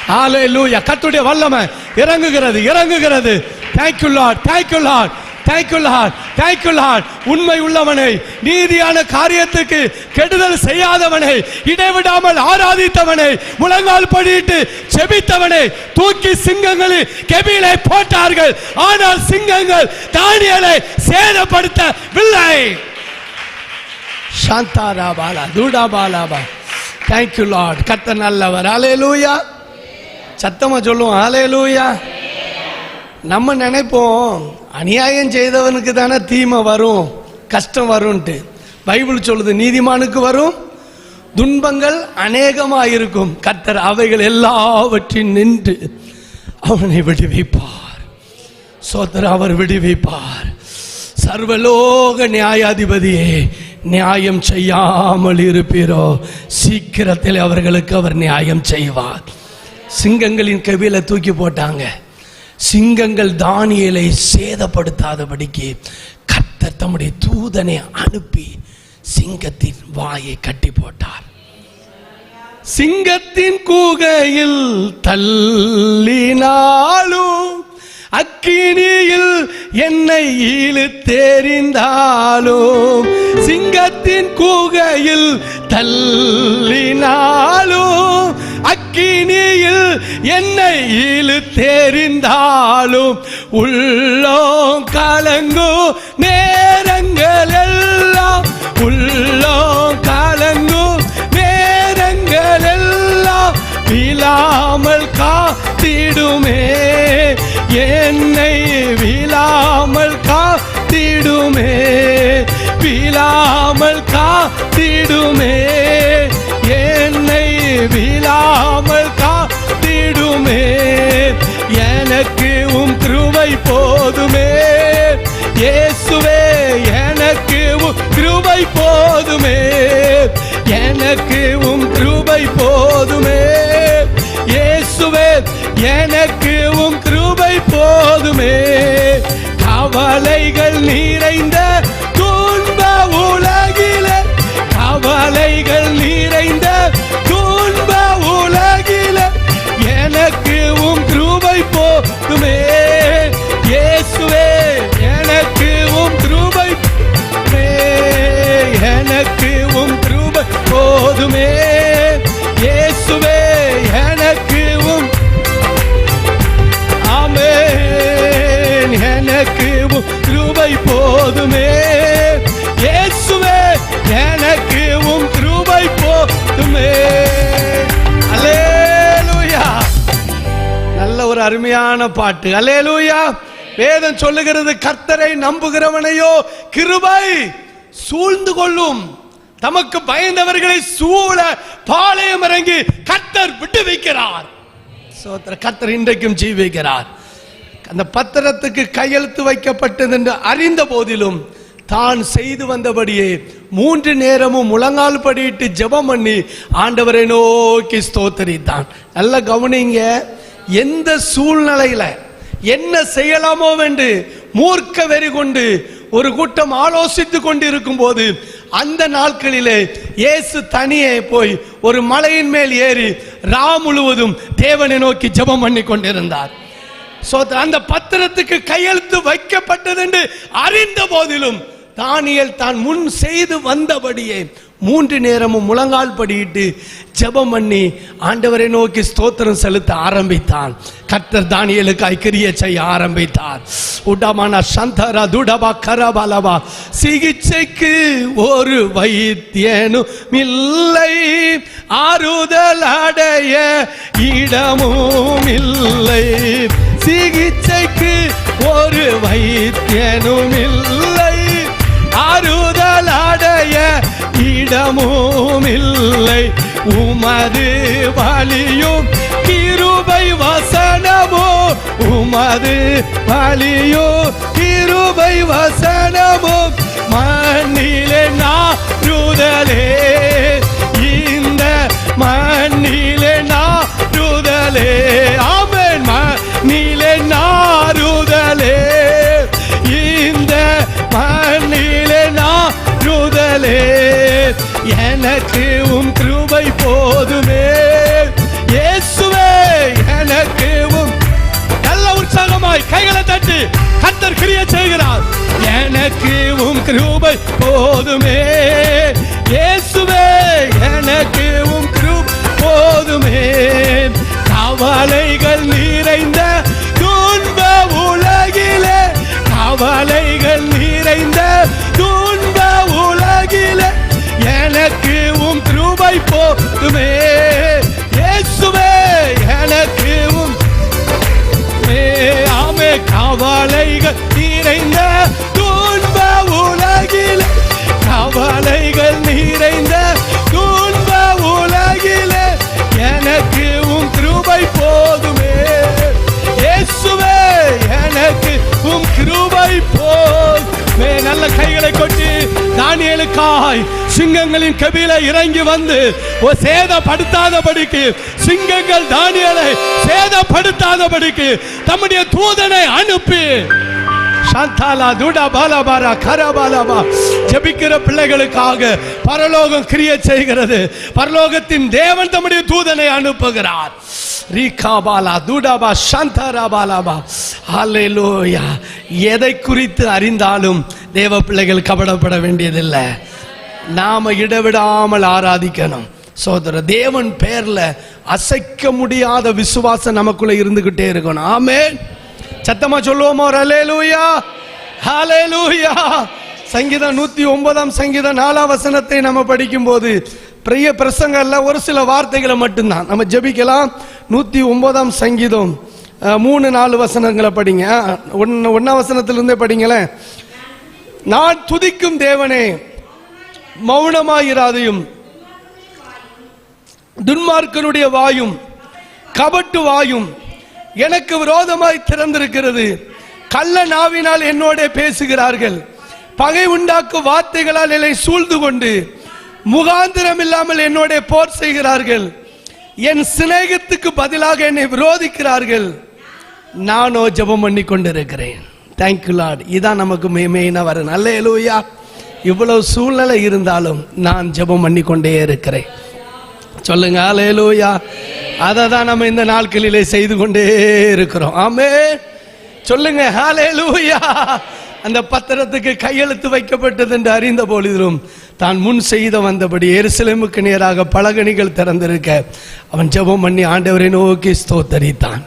ஹalleluya. கர்த்தருடைய வல்லமை இறங்குகிறது இறங்குகிறது. Thank you Lord, thank you Lord, thank you Lord, thank you Lord. உண்மை உள்ளவனை, நீதியான காரியத்துக்கு கெடுதல் செய்யாதவனை, இடைவிடாமல் ஆராதித்தவனை, முழங்கால் படியிட்டு செபித்தவனை தூக்கி சிங்கங்களில் கெபிலை போட்டார்கள். ஆனால் சிங்கங்கள் தானியேலை சேதப்படுத்தவில்லை. சாந்தாராபாலா தூடாபாலாபா. Thank you Lord. கர்த்தர் நல்லவர். ஹalleluya. சத்தமா சொல்லுவோம் ஹalleluya. நம்ம நினைப்போம் அநியாயம் செய்தவனுக்கு தானே தீமை வரும், கஷ்டம் வரும்ட்டு. பைபிள் சொல்லுது நீதிமானுக்கு வரும் துன்பங்கள் அநேகமாயிருக்கும், கர்த்தர் அவைகள் எல்லாவற்றின் நின்று அவனை விடுவிப்பார். சோதரர் அவர் விடுவிப்பார். சர்வலோக நியாயாதிபதியே, நியாயம் செய்யாமல் இருப்பீரோ, சீக்கிரத்தில் அவர்களுக்கு அவர் நியாயம் செய்வார். சிங்கங்களின் கவியில தூக்கி போட்டாங்க. சிங்கங்கள் தானியேலை சேதப்படுத்தாதபடிக்கு கர்த்தர் தம்முடைய தூதனை அனுப்பி சிங்கத்தின் வாயை கட்டி போட்டார். சிங்கத்தின் கூகையில் தள்ளினாலும், அக்கினியில் என்னை இழுத்தெறிந்தாலும், சிங்கத்தின் கூகையில் தள்ளினாலும், அக்கினியில் என்னை இழுத்தெறிந்தாலும், உள்ளம் கலங்கும் நேரங்கள் எல்லாம், உள்ளம் கலங்கும் நேரங்கள் எல்லாம் விழாமல் காத்திடுமே, என்னை விழாமல் காத்திடுமே, விழாமல் காத்திடுமே, என்னை விழாமல் காத்திடுமே. எனக்கு கிருபை போதுமே இயேசுவே, எனக்கு கிருபை போதுமே, எனக்கு கிருபை போதுமே இயேசுவே, எனக்கு கிருபை போதுமே. கவலைகள் நிறைந்த துன்ப உலகிலே, கவலைகள் நிறைந்த துன்ப உலகிலே எனக்கு கிருபை போதுமே இயேசுவே, எனக்கு கிருபை, எனக்கு கிருபை போதுமே இயேசுவே, எனக்கு ஆமென், எனக்கு கிருபை போதுமே இயேசுவே, எனக்கு கிருபை போதுமே. அல்லேலூயா. நல்ல ஒரு அருமையான பாட்டு. அல்லேலூயா. வேதம் சொல்லுகிறது, கர்த்தரை நம்புகிறவனையோ கிருபை சூழ்ந்து கொள்ளும், தமக்கு பயந்தவர்களை சூழ பாளையம் இறங்கி கர்த்தர் விடுவிக்கிறார். கர்த்தர் இன்றைக்கும் ஜீவிக்கிறார். அந்த பத்திரத்துக்கு கையெழுத்து வைக்கப்பட்டது என்று அறிந்த போதிலும் தான் செய்து வந்தபடியே 3 நேரமும் முழங்கால் படியிட்டு ஜெபம் பண்ணி ஆண்டவரை நோக்கி ஸ்தோத்தரித்தான். நல்ல கவனிங்க, எந்த சூழ்நிலையில என்ன செய்யலாமோ என்று மூர்க்க வெறி கொண்டு ஒரு கூட்டம் ஆலோசித்துக் கொண்டிருக்கும் போது, அந்த நாட்களிலே இயேசு தனியே போய் ஒரு மலையின் மேல் ஏறி முழுவதும் தேவனை நோக்கி ஜெபம் பண்ணி கொண்டிருந்தார். அந்த பத்திரத்துக்கு கையெழுத்து வைக்கப்பட்டது என்று அறிந்த போதிலும் தானியேல் தான் முன் செய்து வந்தபடியே 3 நேரமும் முழங்கால் படியிட்டு ஜெபம் பண்ணி ஆண்டவரை நோக்கி ஸ்தோத்திரம் செலுத்த ஆரம்பித்தான். கர்த்தர் தானியேலுக்காய் கிரியை செய்ய ஆரம்பித்தார். உடமான சந்தரா துடபா கரபலபா. சிகிச்சைக்கு ஒரு வைத்தியனும் இல்லை, ஆறுதல் அடைய இடமும் இல்லை, சிகிச்சைக்கு ஒரு வைத்தியனும் இல்லை, ஆறுதல் அடைய இடமும் இல்லை, உமது வலியும் கிருபை வசனமோ, உமது வலியும் கிருபை வசனமோ, மண்ணிலே நாறுதலே, இந்த மண்ணிலே நாறுதலே, ஆமென், மண்ணிலே நாறுதலே, இந்த மண் போதுமே. இயேசுவே எனக்கு உம் கிருபை போதுமே. கவலைகள் நிறைந்த துன்ப உலகிலே, கவலைகள் நிறைந்த துன்ப உலகிலே எனக்கு உம் கிருபை போதுமே. இயேசுவே எனக்கு உம் ஆமே. கவலைகள் நிறைந்த துன்ப உலகிலே, கவலைகள் நிறைந்த துன்ப உலகிலே எனக்கு உம் கிருபை போதுமே. இயேசுவே எனக்கு உம் கிருபை போதுமே. நல்ல கைகளை கொட்டி தானியேலுக்காய் சிங்கங்களின் கபிலை இறங்கி வந்து சேதப்படுத்தாதபடிக்கு, சிங்கங்கள் தானியேலை சேதப்படுத்தாதபடிக்கு தம்முடைய தூதனை அனுப்பி சாந்தாலா துடா பாலாபாரா கரபாலாபா ஜெபிக்கிற பிள்ளைகளுக்காக பரலோகம் கிரியை செய்கிறது. பரலோகத்தின் தேவன் தம்முடைய தூதனை அனுப்புகிறார். ரீகாபாலா துடாபா சாந்தாராபாலாபா. ஹல்லேலூயா. எதை குறித்து அறிந்தாலும் தேவ பிள்ளைகள் கபடப்பட வேண்டியதில்லை. நாம இடவிடாமல் ஆராதிக்கணும். சோதர தேவன் பேர்ல அசைக்க முடியாத விசுவாசம் நமக்குள்ள இருந்துகிட்டே இருக்கணும். ஆமென். சத்தமா சொல்லுவோமா? ஹல்லேலூயா, ஹல்லேலூயா. சங்கீதம் 109 சங்கீதம் 4 வசனத்தை நம்ம படிக்கும் போது பெரிய பிரசங்கல்ல, ஒரு சில வார்த்தைகளை மட்டும்தான் நம்ம ஜெபிக்கலாம். 109 சங்கீதம் 3-4 வசனங்களை படிங்க. 1 வசனத்திலிருந்தே படிங்களேன். நான் துதிக்கும் தேவனே மௌனமாயிராதையும், துன்மார்க்கனுடைய வாயும் கபட்டு வாயும் எனக்கு விரோதமாய் திறந்திருக்கிறது. கள்ள நாவினால் என்னோட பேசுகிறார்கள். பகை உண்டாக்கும் வார்த்தைகளால் என்னை சூழ்ந்து கொண்டு முகாந்திரம் இல்லாமல் என்னோட போர் செய்கிறார்கள். என் சிநேகத்துக்கு பதிலாக என்னை விரோதிக்கிறார்கள். நானோ ஜெபம் பண்ணி கொண்டிருக்கிறேன். Thank you Lord. இதான் நமக்கு மெயினா வரணும். அல்லேலூயா. இவ்வளவு சூழ்நிலை இருந்தாலும் நான் ஜெபம் பண்ணி கொண்டே இருக்கிறேன். சொல்லுங்க அல்லேலூயா. அதை தான் நம்ம இந்த நாட்களிலே செய்து கொண்டே இருக்கிறோம். ஆமென். சொல்லுங்க அல்லேலூயா. அந்த பத்திரத்துக்கு கையெழுத்து வைக்கப்பட்டது என்று அறிந்த பொழுதிலும் தான் முன் செய்த வந்தபடி எருசலேமுக்கு நேராக பலகணிகள் திறந்திருக்க அவன் ஜெபம் பண்ணி ஆண்டவரை நோக்கி ஸ்தோத்தரித்தான்.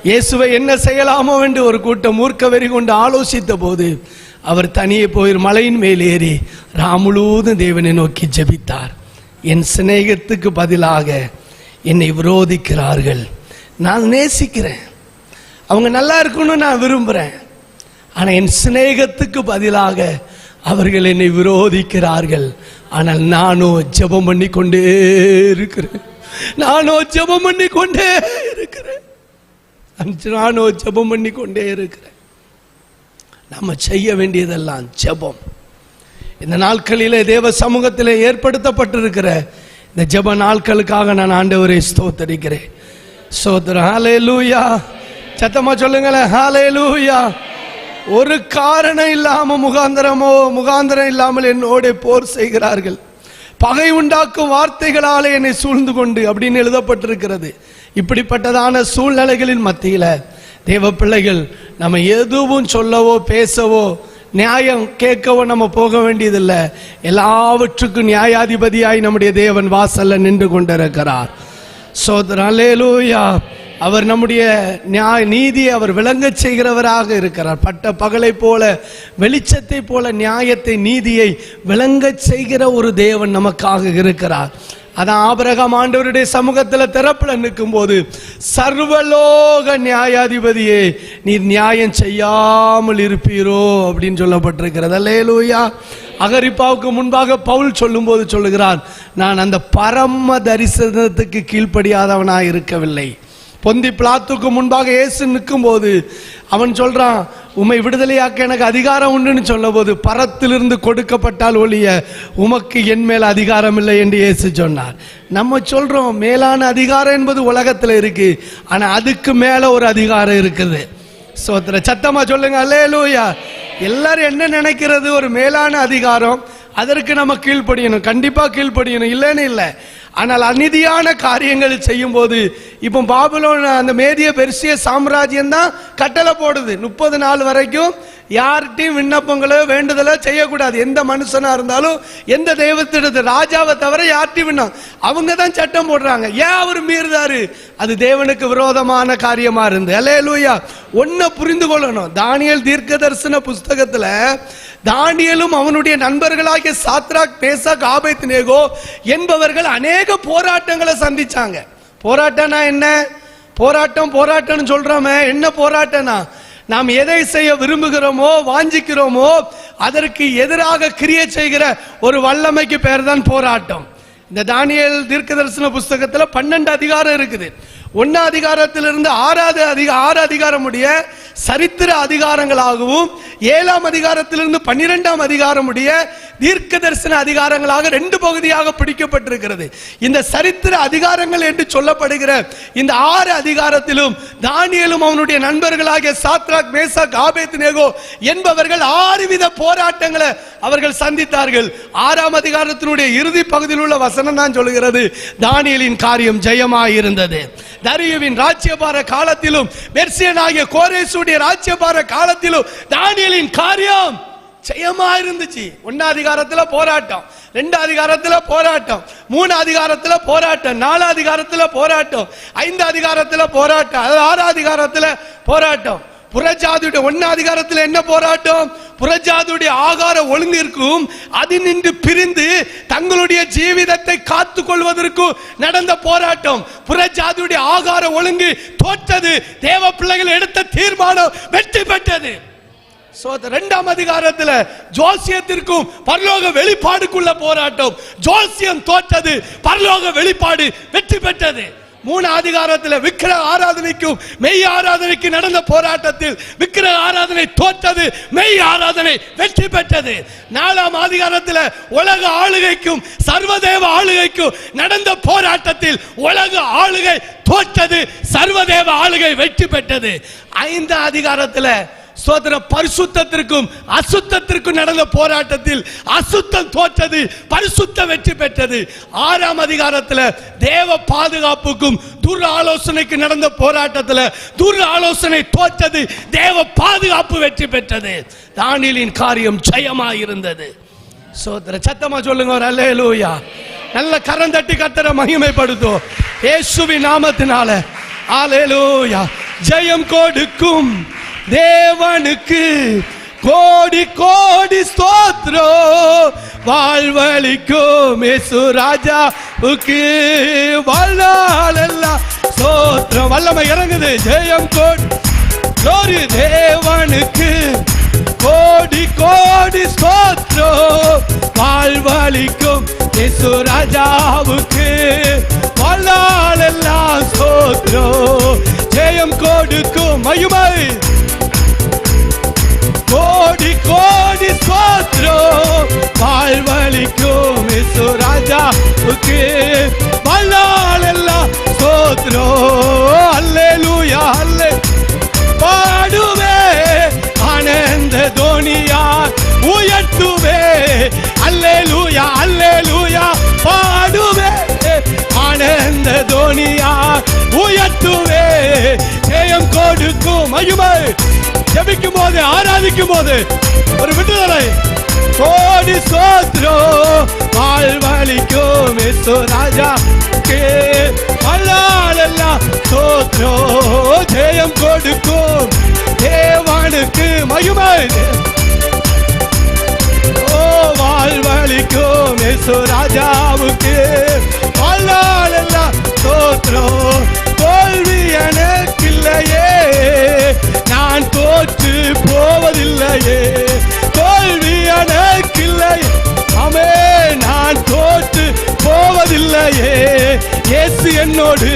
இயேசுவை என்ன செய்யலாமோ என்று ஒரு கூட்டம் மூர்க்க வெறி கொண்டு ஆலோசித்த போது அவர் தனியே போய் மலையின் மேல் ஏறி முழுவதும் தேவனை நோக்கி ஜெபித்தார். என் சிநேகத்துக்கு பதிலாக என்னை விரோதிக்கிறார்கள். நான் நேசிக்கிறேன், அவங்க நல்லா இருக்கணும்னு நான் விரும்புகிறேன். ஆனால் என் சிநேகத்துக்கு பதிலாக அவர்கள் என்னை விரோதிக்கிறார்கள். ஆனால் நானோ ஜெபம் பண்ணி கொண்டே இருக்கிறேன். நானோ ஜெபம் பண்ணி கொண்டே இருக்கிறேன். நானோ ஜெபம் பண்ணி கொண்டே இருக்கிறேன். நம்ம செய்ய வேண்டியதெல்லாம் ஜெபம். இந்த நாட்களிலே தேவ சமூகத்தில் ஏற்படுத்தப்பட்டிருக்கிற இந்த ஜெப நாட்களுக்காக நான் ஆண்டவரை ஸ்தோத்தரிக்கிறேன். ஸ்தோத்திரம். ஹல்லேலூயா. சத்தமா சொல்லுங்களேன். ஹல்லேலூயா. ஒரு காரணம் இல்லாம முகாந்திரம் இல்லாமல் என்னோட போர் செய்கிறார்கள். பகை உண்டாக்கும் வார்த்தைகளாலே என்னை சூழ்ந்து கொண்டு அப்படின்னு எழுதப்பட்டிருக்கிறது. இப்படிப்பட்டதான சூழ்நிலைகளின் மத்தியில தேவ பிள்ளைகள் நம்ம எதுவும் சொல்லவோ பேசவோ நியாயம் கேட்கவோ நம்ம போக வேண்டியதில்லை. எல்லாவற்றுக்கும் நியாயாதிபதியாய் நம்முடைய தேவன் வாசல்ல நின்று கொண்டிருக்கிறார். சோதரன் அல்லேலூயா. அவர் நம்முடைய நீதியை அவர் விளங்க செய்கிறவராக இருக்கிறார். பட்ட பகலை போல வெளிச்சத்தை போல நியாயத்தை நீதியை விளங்க செய்கிற ஒரு தேவன் நமக்காக இருக்கிறார். அதான் ஆபிரகாம் ஆண்டவருடைய சமூகத்தில் திறப்புல நிற்கும் போது சர்வலோக நியாயாதிபதியே நீர் நியாயம் செய்யாமல் இருப்பீரோ அப்படின்னு சொல்லப்பட்டிருக்கிறது. அல்லேலூயா. அகரிப்பாவுக்கு முன்பாக பவுல் சொல்லும் போது சொல்லுகிறான், நான் அந்த பரம தரிசனத்துக்கு கீழ்ப்படியாதவனாய் இருக்கவில்லை. பொந்தி பிலாத்துக்கு முன்பாக இயேசு நிற்கும் போது அவன் சொல்றான், உம்மை விடுதலையாக்க எனக்கு அதிகாரம் உண்டுன்னு சொல்ல போது பரத்திலிருந்து கொடுக்கப்பட்டால் ஒழிய உமக்கு என் மேல அதிகாரம் இல்லை என்று இயேசு சொன்னார். நம்ம சொல்றோம் மேலான அதிகாரம் என்பது உலகத்துல இருக்கு, ஆனா அதுக்கு மேல ஒரு அதிகாரம் இருக்குது. சோத்திர சத்தமா சொல்லுங்க அல்லேலூயா. எல்லாரும் என்ன நினைக்கிறது, ஒரு மேலான அதிகாரம், அதற்கு நம்ம கீழ்ப்படியணும், கண்டிப்பா கீழ்ப்படியணும், இல்லைன்னு இல்லை. ஆனால் அநீதியான காரியங்கள் செய்யும் போது இப்போ பாபிலோன் அந்த மேதிய பெர்சிய சாம்ராஜ்யம் தான் கட்டளை போடுது 30 நாள் வரைக்கும் யார்கிட்டையும் விண்ணப்பங்களோ வேண்டுதலோ செய்யக்கூடாது. எந்த மனுஷனா இருந்தாலும் எந்த தெய்வத்திடத்து ராஜாவை தவிர யார்கிட்டையும் விண்ணப்பம் அவங்க தான் சட்டம் போடுறாங்க. ஏன் அவர் மீறுதாரு? அது தேவனுக்கு விரோதமான காரியமா இருந்து. அல்லேலூயா. ஒன்ன புரிந்து கொள்ளணும். தானியேல் தீர்க்கதரிசன புஸ்தகத்துல தானியேலும் அவனுடைய நண்பர்களாகிய சாத்ராக் மேசாக் ஆபேத்நேகோ என்பவர்கள் அநேக போராட்டங்களை சந்திச்சாங்க. போராட்டம்னா என்ன? போராட்டம்னு சொல்றோமே, என்ன போராட்டம்னா நாம் எதை செய்ய விரும்புகிறோமோ வாஞ்சிக்கிறோமோ அதற்கு எதிராக கிரியை செய்கிற ஒரு வல்லமைக்கு பேர் தான் போராட்டம். இந்த தானியேல் தீர்க்கதரிசன புஸ்தகத்துல 12 அதிகாரம் இருக்குது. 1 அதிகாரத்திலிருந்து 6 அதிகாரம் உடைய சரித்திர அதிகாரங்களாகவும் 7 அதிகாரத்திலிருந்து 12 அதிகாரம் உடைய தீர்க்க தரிசன அதிகாரங்களாக 2 பகுதியாக பிடிக்கப்பட்டிருக்கிறது. இந்த சரித்திர அதிகாரங்கள் என்று சொல்லப்படுகிற இந்த 6 அதிகாரத்திலும் தானியேலும் அவனுடைய நண்பர்களாகிய சாத்ராக் மேசாக் ஆபேத்நேகோ என்பவர்கள் 6 வித போராட்டங்களை அவர்கள் சந்தித்தார்கள். 6ஆம் அதிகாரத்தினுடைய இறுதி பகுதியில் உள்ள வசனம் தான் சொல்கிறது, தானியேலின் காரியம் ஜெயமாய் இருந்தது. தரியுவின் ராஜ்யபார காலத்திலும் பெர்சியனாகிய கோரேசுடைய ராஜ்யபார காலத்திலும் தானியேலின் காரியம் ஜெயமா இருந்துச்சு. 1 அதிகாரத்துல போராட்டம், 2 அதிகாரத்துல போராட்டம், 3 அதிகாரத்துல போராட்டம், 4 அதிகாரத்துல போராட்டம், 5 அதிகாரத்துல போராட்டம், 6 அதிகாரத்துல போராட்டம். புறஜாதியுடைய 1 அதிகாரத்தில் என்ன போராட்டம்? புறஜாதியுடைய ஆகார ஒழுங்கிற்கும் அது நின்று பிரிந்து தங்களுடைய ஜீவிதத்தை காத்துக் கொள்வதற்கும் நடந்த போராட்டம். புறஜாதியுடைய ஆகார ஒழுங்கு தோற்றது, தேவ பிள்ளைகள் எடுத்த தீர்மானம் வெற்றி பெற்றது. 2ஆம் அதிகாரத்தில் ஜோசியத்திற்கும் பரலோக வெளிப்பாடுக்குள்ள போராட்டம். ஜோசியம் தோற்றது, பரலோக வெளிப்பாடு வெற்றி பெற்றது. 3 அதிகாரத்தில் விக்கிரக ஆராதனைக்கும் மெய் ஆராதனைக்கு நடந்த போராட்டத்தில் விக்கிரக ஆராதனை தோற்றது, மெய் ஆராதனை வெற்றி பெற்றது. 4ஆம் அதிகாரத்தில் உலக ஆளுகைக்கும் சர்வதேவ ஆளுகைக்கும் நடந்த போராட்டத்தில் உலக ஆளுகை தோற்றது, சர்வதேவ ஆளுகை வெற்றி பெற்றது. 5 அதிகாரத்தில் சோதர பரிசுத்தத்திற்கும் அசுத்தத்திற்கும் நடந்த போராட்டத்தில் அசுத்தம் தோற்றது, பரிசுத்தம் வெற்றி பெற்றது. 6ஆம் அதிகாரத்தில் தேவ பாதுகாப்புக்கும் துர் ஆலோசனைக்கு நடந்த போராட்டத்தில் துர் ஆலோசனை தோற்றது, தேவ பாதுகாப்பு வெற்றி பெற்றது. தானியேலின் காரியம் ஜெயமாய் இருந்தது. சோதர சத்தமா சொல்லுங்க ஒரு அல்லேலூயா. நல்ல கரந்தட்டி கர்த்தரை மகிமைப்படுத்தும் இயேசுவின் நாமத்தினால. அல்லேலூயா. ஜெயம் கொடுக்கும் தேவனுக்கு கோடி கோடி ஸ்தோத்திரம், வாழ்வளிக்கும் இயேசு ராஜாவுக்கு வாழ்நாளெல்லாம் ஸ்தோத்திரம். வல்லமை இறங்குது. ஜெயம் கோடி தேவனுக்கு கோடி கோடி ஸ்தோத்திரம், வாழ்வளிக்கும் இயேசு ராஜாவுக்கு வாழ்நாளெல்லாம் ஸ்தோத்திரம். ஜெயம் கொடுக்கும் மகிமை கோடி கோடி ஸ்தோத்திரம், வாழ்வளிக்கும் இயேசு ராஜாவுக்கு வாழ்நாளெல்லாம் ஸ்தோத்திரம். அல்லேலூயா அல்லே பாடுவே ஆனந்த தோனியார் உயர்த்துவே. அல்லேலூயா அல்லேலூயா பாடுவே ஆனந்த தோனியார் உயர்த்துவே. ஜெயம் கொடுக்கும் மகிமை. ஜெபிக்கும் போது ஆராதிக்கும் போது ஒரு விடுதலை. கோடி ஸ்தோத்திரம், வாழ்வளிக்கும் இயேசு ராஜாவுக்கு வாழ்நாளெல்லாம் ஸ்தோத்திரம். ஜெயம் கொடுக்கும் தேவனுக்கு மகிமை. ஓ வாழ்வளிக்கும் இயேசு ராஜாவுக்கு வாழ்நாளெல்லாம் ஸ்தோத்திரம். தோல்வி எனக்கில்லையே, நான் தோற்று போவதில்லையே. தோல்வி எனக்கில்லை, ஆமே நான் தோற்று போவதில்லையே. இயேசு என்னோடு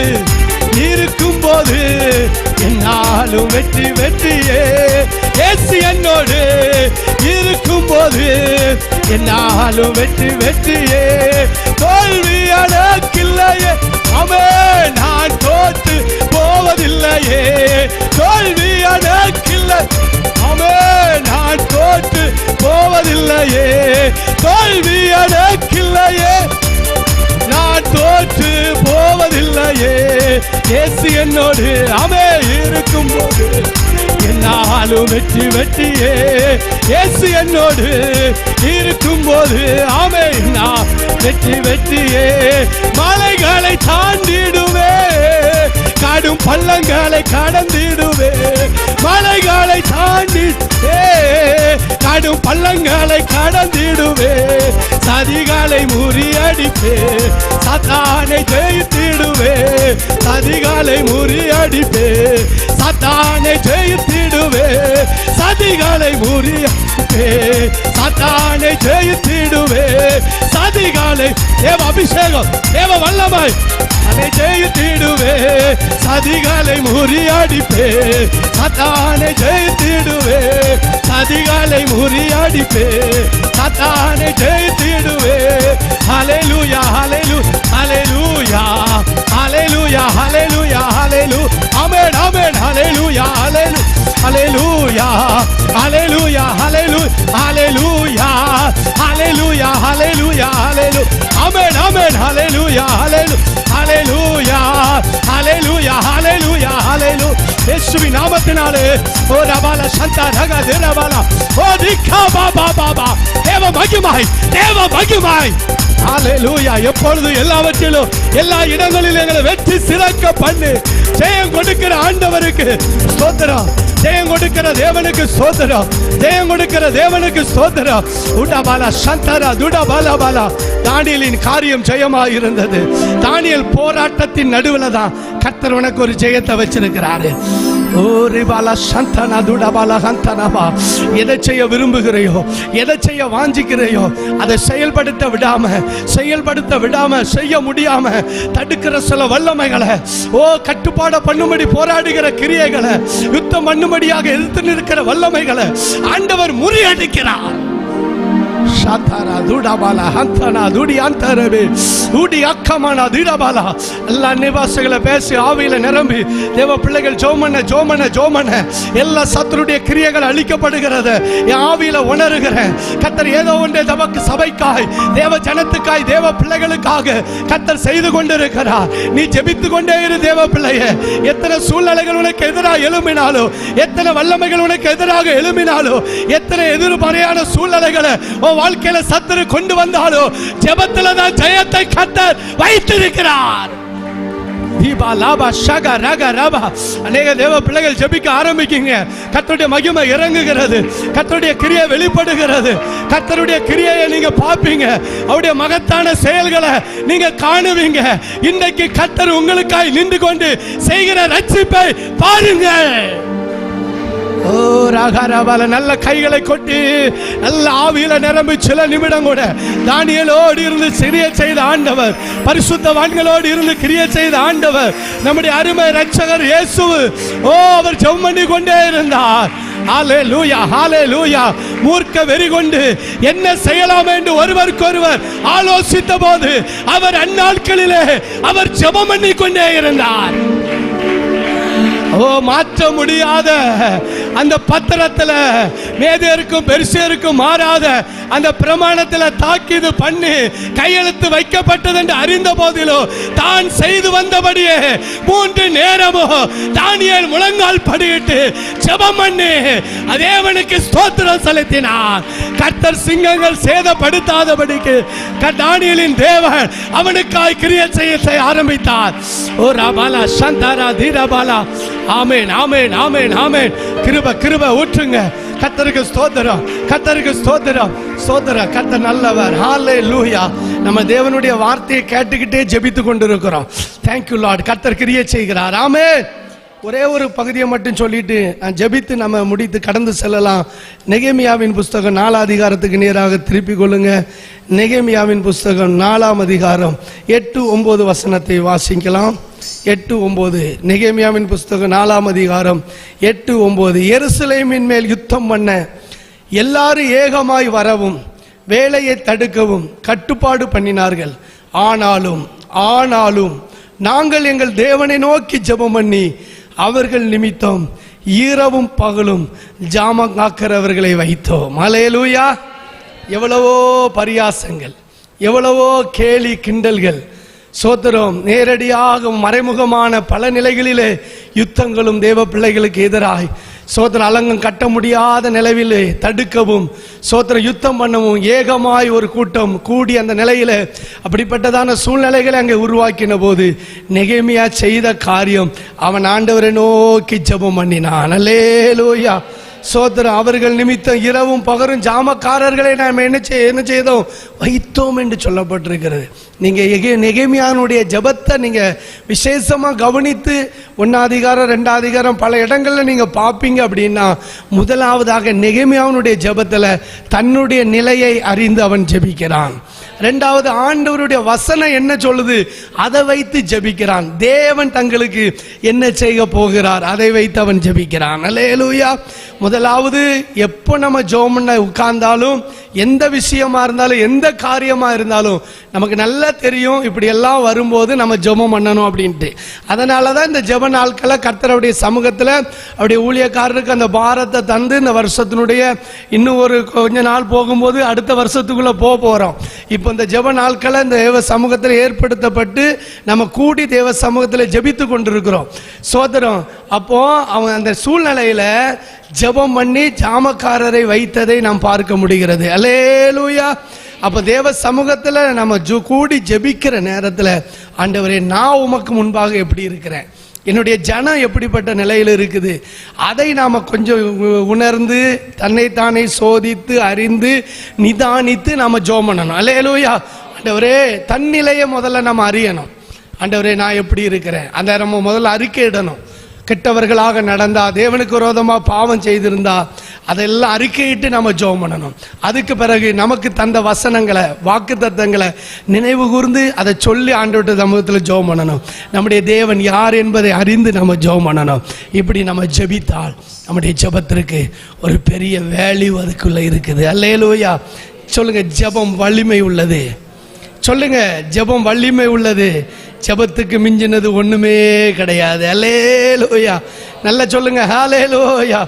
இருக்கும் போது என்னாலும் வெற்றி வெற்றியே. இயேசு என்னோடு இருக்கும் போது என்னாலும் வெற்றி வெற்றியே. தோல்வி எனக்கில்லையே, ஆமே நான் தோற்று போவதில்லையே. தோல்வி எனக்கில்லை, ஆமே நான் தோற்று போவதில்லையே. தோல்வி எனக்கில்லையே, நான் தோற்று இயேசு என்னோடு ஆமே இருக்கும் போது என்னாலும் வெற்றி வெற்றியே. இயேசு என்னோடு இருக்கும் போது ஆமே நான் வெற்றி வெற்றியே. மலைகளை தாண்டிடுவே, காடும் பள்ளங்களை கடந்திடுவே. மலைகளை தாண்டி காடும் பள்ளங்களை கடந்திடுவே. சதிகளை முறியடிப்பே, சாத்தானை ஜெயித்திடுவே. சதிகளை முறியடிப்பே, சாத்தானை ஜெயித்திடுவே. சதிகளை முறியடிப்பே, சாத்தானை ஜெயித்திடுவே. சதிகளை தேவ அபிஷேகம் தேவ வல்லமை அதை ஜெயித்திடுவே. சதிகளை முறியடிப்பே, சாத்தானை ஜெயித்திடுவே. சதிகளை முறியடிப்பே, சாத்தானை ஜெயித்திடுவே. ஹல்லேலூயா ஹல்லேலூயா ஹல்லேலூயா ஹல்லேலூயா ஹல்லேலூயா ஹல்லேலூயா. ஆமென் ஆமென். ஹல்லேலூயா ஹல்லேலூயா ஹல்லேலூயா ஹல்லேலூயா ஹல்லேலூயா ஹல்லேலூயா ஹல்லேலூயா ஹல்லேலூயா. ஆமென் ஆமென். ஹல்லேலூயா ஹல்லேலூயா ஹல்லேலூயா ஹல்லேலூயா ஹல்லேலூயா. இயேசுவின் நாமத்தினாலே ஓ ரபால சந்தா ரக தேரபால ஓ திக்கா பாபா பாபா. தேவ மகிமை தேவ மகிமை. ஹல்லேலூயா. எப்பொழுது எல்லாவற்றிலும் எல்லா இடங்களிலும் எங்களை வெற்றி சிறக்க பண்ணு. ஜெயம் கொடுக்கிற ஆண்டவருக்கு ஸ்தோத்திரம். ஜெயம் கொடுக்கிற தேவனுக்கு ஸ்தோத்திரம். ஜெயம் கொடுக்கிற தேவனுக்கு ஸ்தோத்திரம். உடபால சந்தரா துடபால பாலா. தானியேலின் காரியம் ஜெயமாக இருந்தது. தானியேல் போராட்டத்தின் நடுவில் தான் கர்த்தர் உனக்கு ஒரு ஜெயத்தை வச்சிருக்கிறாரு. எதை செய்ய விரும்புகிறையோ, எதை செய்ய வாஞ்சிக்கிறையோ அதை செயல்படுத்த விடாம செய்ய முடியாம தடுக்கிற சில வல்லமைகளை கட்டுப்பாட பண்ணும்படி போராடுகிற கிரியைகளை யுத்தம் பண்ணும்படியாக எதிர்த்து நிற்கிற வல்லமைகளை ஆண்டவர் முறியடிக்கிறார். ஷாதாரா துடாபாலா ஹந்தனா துடி அந்தரவே உடி அக்கமானா திடாபாலா. எல்லா நிவாசிகளை பேசி ஆவியில நிரம்பி தேவ பிள்ளைகள் ஜோமன எல்லா சத்துருடைய கிரியைகள் அழிக்கப்படுகிறது. என் ஆவியில உணர்கிறேன். கர்த்தர் ஏதோ ஒன்றை நமக்கு சபைக்காய் தேவ ஜனத்துக்காய் தேவ பிள்ளைகளுக்காக கர்த்தர் செய்து கொண்டிருக்கிறார். நீ ஜெபித்து கொண்டே இரு தேவ பிள்ளையே. எத்தனை சூழ்நிலைகள் உனக்கு எதிராக எழும்பினாலோ, எத்தனை வல்லமைகள் உனக்கு எதிராக எழும்பினாலோ, எத்தனை எதிர்மறையான சூழ்நிலைகளை வாழ்க்கையில சத்துரு கொண்டு வந்தாலோ ஜெபத்துல தான் ஜெயத்தை கர்த்தர் வைத்திருக்கிறார். அநேக தேவ பிள்ளைகள் ஜெபிக்க ஆரம்பிக்கீங்க. கர்த்தருடைய மகிமை இறங்குகிறது. கர்த்தருடைய கிரியை வெளிப்படுகிறது. கர்த்தருடைய கிரியையை நீங்க பாப்பீங்க. அவருடைய மகத்தான செயல்களை நீங்க காணுவீங்க. இன்றைக்கு கர்த்தர் உங்களுக்காய் நின்று கொண்டு செய்கிற ரட்சிப்பை பாருங்க. ஓ ராகாராபால நல்ல கைகளை கொட்டி நல்ல ஆவியில நிரம்பி சில நிமிடம் கூட தானியேலோடு இருந்து கிரியை செய்த ஆண்டவர், பரிசுத்தவான்களோடு இருந்து கிரியை செய்த ஆண்டவர் நம்முடைய அருமை இரட்சகர் இயேசு. ஓ அவர் ஜெபம் பண்ணி கொண்டே இருந்தார். ஹல்லேலூயா ஹல்லேலூயா. மூர்க்க வெறி கொண்டு என்ன செய்யலாம் என்று ஒருவருக்கொருவர் ஆலோசித்த போது அவர் அந்நாட்களிலே அவர் ஜெபம் பண்ணி கொண்டே இருந்தார். மாற்ற முடியாத அந்த பத்திரத்துல மேதேருக்கும் பெர்சியருக்கும் மாறாத அந்த பிரமாணத்துல தாக்கீது பண்ணி கையெழுத்து வைக்கப்பட்டது என்று அறிந்த போதிலும் தான் செய்து வந்தபடியே 3 நேரமும் தானியேல் முழங்கால் படியிட்டு ஜெபம் பண்ணி தேவனுக்கு ஸ்தோத்திரம் செலுத்தினார். கர்த்தர் சிங்கங்கள் சேதப்படுத்தாதபடிக்கு தானியேலின் தேவன் அவனுக்காய் கிரியை செய்ய ஆரம்பித்தார். ஓ ராபாலா சந்தாரா தீரபாலா. ஆமென் ஆமென் ஆமென் ஆமென். கிருபை ஊற்றுங்க. கர்த்தருக்கு ஸ்தோத்திரம், கர்த்தருக்கு ஸ்தோத்திரம், ஸ்தோத்திரம். கர்த்தர் நல்லவர். ஹல்லேலூயா. நம்ம தேவனுடைய வார்த்தையை கேட்டுக்கிட்டே ஜெபித்து கொண்டிருக்கிறோம். Thank you Lord. கர்த்தர் கிரியை செய்கிறார். ஆமென். ஒரே ஒரு பகுதியை மட்டும் சொல்லிட்டு நான் ஜெபித்து நம்ம முடித்து கடந்து செல்லலாம். நெகேமியாவின் புஸ்தகம் 4 அதிகாரத்துக்கு நேராக திருப்பிக் கொள்ளுங்க. நெகேமியாவின் புஸ்தகம் 4 அதிகாரம் 8-9 வசனத்தை வாசிக்கலாம். 8-9. நெகேமியாவின் புஸ்தகம் 4 அதிகாரம் 8-9. எருசலேமின் மேல் யுத்தம் பண்ண எல்லாரும் ஏகமாய் வரவும் வேலையை தடுக்கவும் கட்டுப்பாடு பண்ணினார்கள். ஆனாலும் நாங்கள் எங்கள் தேவனை நோக்கி ஜெபம் பண்ணி அவர்கள் நிமித்தம் இரவும் பகலும் ஜாமம் காக்கிறவர்களை வைத்தோம். ஹல்லேலூயா. எவ்வளவோ பரியாசங்கள், எவ்வளவோ கேலி கிண்டல்கள் சோத்திரம். நேரடியாக மறைமுகமான பல நிலைகளிலே யுத்தங்களும் தேவ பிள்ளைகளுக்கு எதிராய் சோத்திரம் அலங்கம் கட்ட முடியாத நிலவிலே தடுக்கவும் சோத்திரம் யுத்தம் பண்ணவும் ஏகமாய் ஒரு கூட்டம் கூடி அந்த நிலையில அப்படிப்பட்டதான சூழ்நிலைகளை அங்கே உருவாக்கின போது நெகேமியா செய்த காரியம், அவன் ஆண்டவரை நோக்கி ஜெபம் பண்ணினான். அல்லேலூயா. சோத்திரம். அவர்கள் நிமித்தம் இரவும் பகரும் ஜாமக்காரர்களை நாம் என்ன செய்தோம், வைத்தோம் என்று சொல்லப்பட்டிருக்கிறது. நீங்க நெகேமியானுடைய ஜெபத்தை நீங்க விசேஷமா கவனித்து 1 அதிகாரம் 2 அதிகாரம் பல இடங்கள்ல நீங்க பார்ப்பீங்க அப்படின்னா, முதலாவதாக நெகேமியானுடைய ஜெபத்துல தன்னுடைய நிலையை அறிந்து அவன் ஜெபிக்கிறான். 2வது ஆண்டவருடைய வசனம் என்ன சொல்லுது அதை வைத்து ஜெபிக்கிறான். தேவன் தங்களுக்கு என்ன செய்ய போகிறார் அதை வைத்து அவன் ஜெபிக்கிறான். அல்லேலூயா. முதலாவது எப்போ நம்ம ஜெபம் பண்ண உட்கார்ந்தாலும், எந்த விஷயமா இருந்தாலும், எந்த காரியமா இருந்தாலும் நமக்கு நல்லா தெரியும் இப்படி எல்லாம் வரும்போது நம்ம ஜெபம் பண்ணணும் அப்படின்ட்டு. அதனாலதான் இந்த ஜெப நாட்களை கர்த்தருடைய சமூகத்தில் அவருடைய ஊழியக்காரருக்கு அந்த பாரத்தை தந்து இந்த வருஷத்தினுடைய இன்னும் ஒரு கொஞ்ச நாள் போகும்போது அடுத்த வருஷத்துக்குள்ள போறோம். இப்போ இந்த ஜெப நாட்களை இந்த தேவ சமூகத்தில் ஏற்படுத்தப்பட்டு நம்ம கூடி தேவ சமூகத்தில் ஜெபித்து கொண்டிருக்கிறோம். சோதரம். அப்போ அவன் அந்த சூழ்நிலையில ஜெபம் பண்ணி ஜாமக்காரரை வைத்ததை நாம் பார்க்க முடிகிறது. அல்லேலூயா. அப்ப தேவ சமூகத்தில் நம்ம கூடி ஜெபிக்கிற நேரத்தில், ஆண்டவரே நான் உமக்கு முன்பாக எப்படி இருக்கிறேன், என்னுடைய ஜனம் எப்படிப்பட்ட நிலையில் இருக்குது, அதை நாம கொஞ்சம் உணர்ந்து தன்னைத்தானே சோதித்து அறிந்து நிதானித்து நாம ஜெபம் பண்ணணும். அல்லேலூயா. ஆண்டவரே தன்னிலையை முதல்ல நம்ம அறியணும். ஆண்டவரே நான் எப்படி இருக்கிறேன், அந்த நம்ம முதல்ல அறிக்கையிடணும். கெட்டவர்களாக நடந்தா, தேவனுக்கு விரோதமாக பாவம் செய்திருந்தா அதெல்லாம் அறிக்கையிட்டு நம்ம ஜெபம் பண்ணணும். அதுக்கு பிறகு நமக்கு தந்த வசனங்களை வாக்கு தத்தங்களை நினைவு கூர்ந்து அதை சொல்லி ஆண்டவருடைய சமூகத்தில் ஜெபம் பண்ணணும். நம்முடைய தேவன் யார் என்பதை அறிந்து நம்ம ஜெபம் பண்ணணும். இப்படி நம்ம ஜெபித்தால் நம்முடைய ஜெபத்திற்கு ஒரு பெரிய வேல்யூ அதுக்குள்ள இருக்குது. அல்லேலூயா. சொல்லுங்க, ஜெபம் வலிமை உள்ளது. சொல்லுங்க, ஜெபம் வலிமை உள்ளது. ஜெபத்துக்கு மிஞ்சினது ஒண்ணுமே கிடையாது. அல்லேலூயா. நல்லா சொல்லுங்க, ஹல்லேலூயா.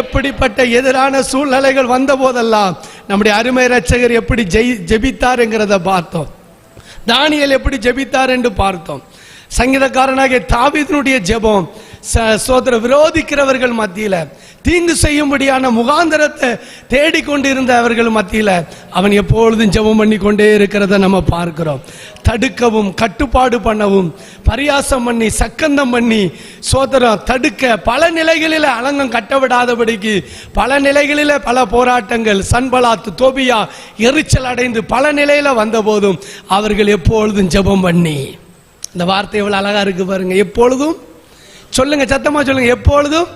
எப்படிப்பட்ட எதிரான சூழ்நிலைகள் வந்த போதெல்லாம் நம்முடைய அருமை இரட்சகர் எப்படி ஜெபித்தார் என்கிறத பார்த்தோம். தானியேல் எப்படி ஜெபித்தார் என்று பார்த்தோம். சங்கீதக்காரனாகிய தாவீதினுடைய ஜெபம் சோதர விரோதிக்கிறவர்கள் மத்தியில, தீங்கு செய்யும்படியான முகாந்தரத்தை தேடிக்கொண்டிருந்த அவர்கள் மத்தியில அவன் எப்பொழுதும் ஜெபம் பண்ணி கொண்டே இருக்கிறத நம்ம பார்க்கிறோம். தடுக்கவும் கட்டுப்பாடு பண்ணவும் பரியாசம் பண்ணி சக்கந்தம் பண்ணி சோதரம் தடுக்க பல நிலைகளில் அலங்கம் கட்டவிடாதபடிக்கு பல நிலைகளில் பல போராட்டங்கள், சன்பலாத்து தோபியா எரிச்சல் அடைந்து பல நிலையில வந்த போதும் அவர்கள் எப்பொழுதும் ஜெபம் பண்ணி, இந்த வார்த்தை எவ்வளவு அழகா இருக்கு பாருங்க. எப்பொழுதும் சொல்லுங்க, சத்தமா சொல்லுங்க, எப்பொழுதும்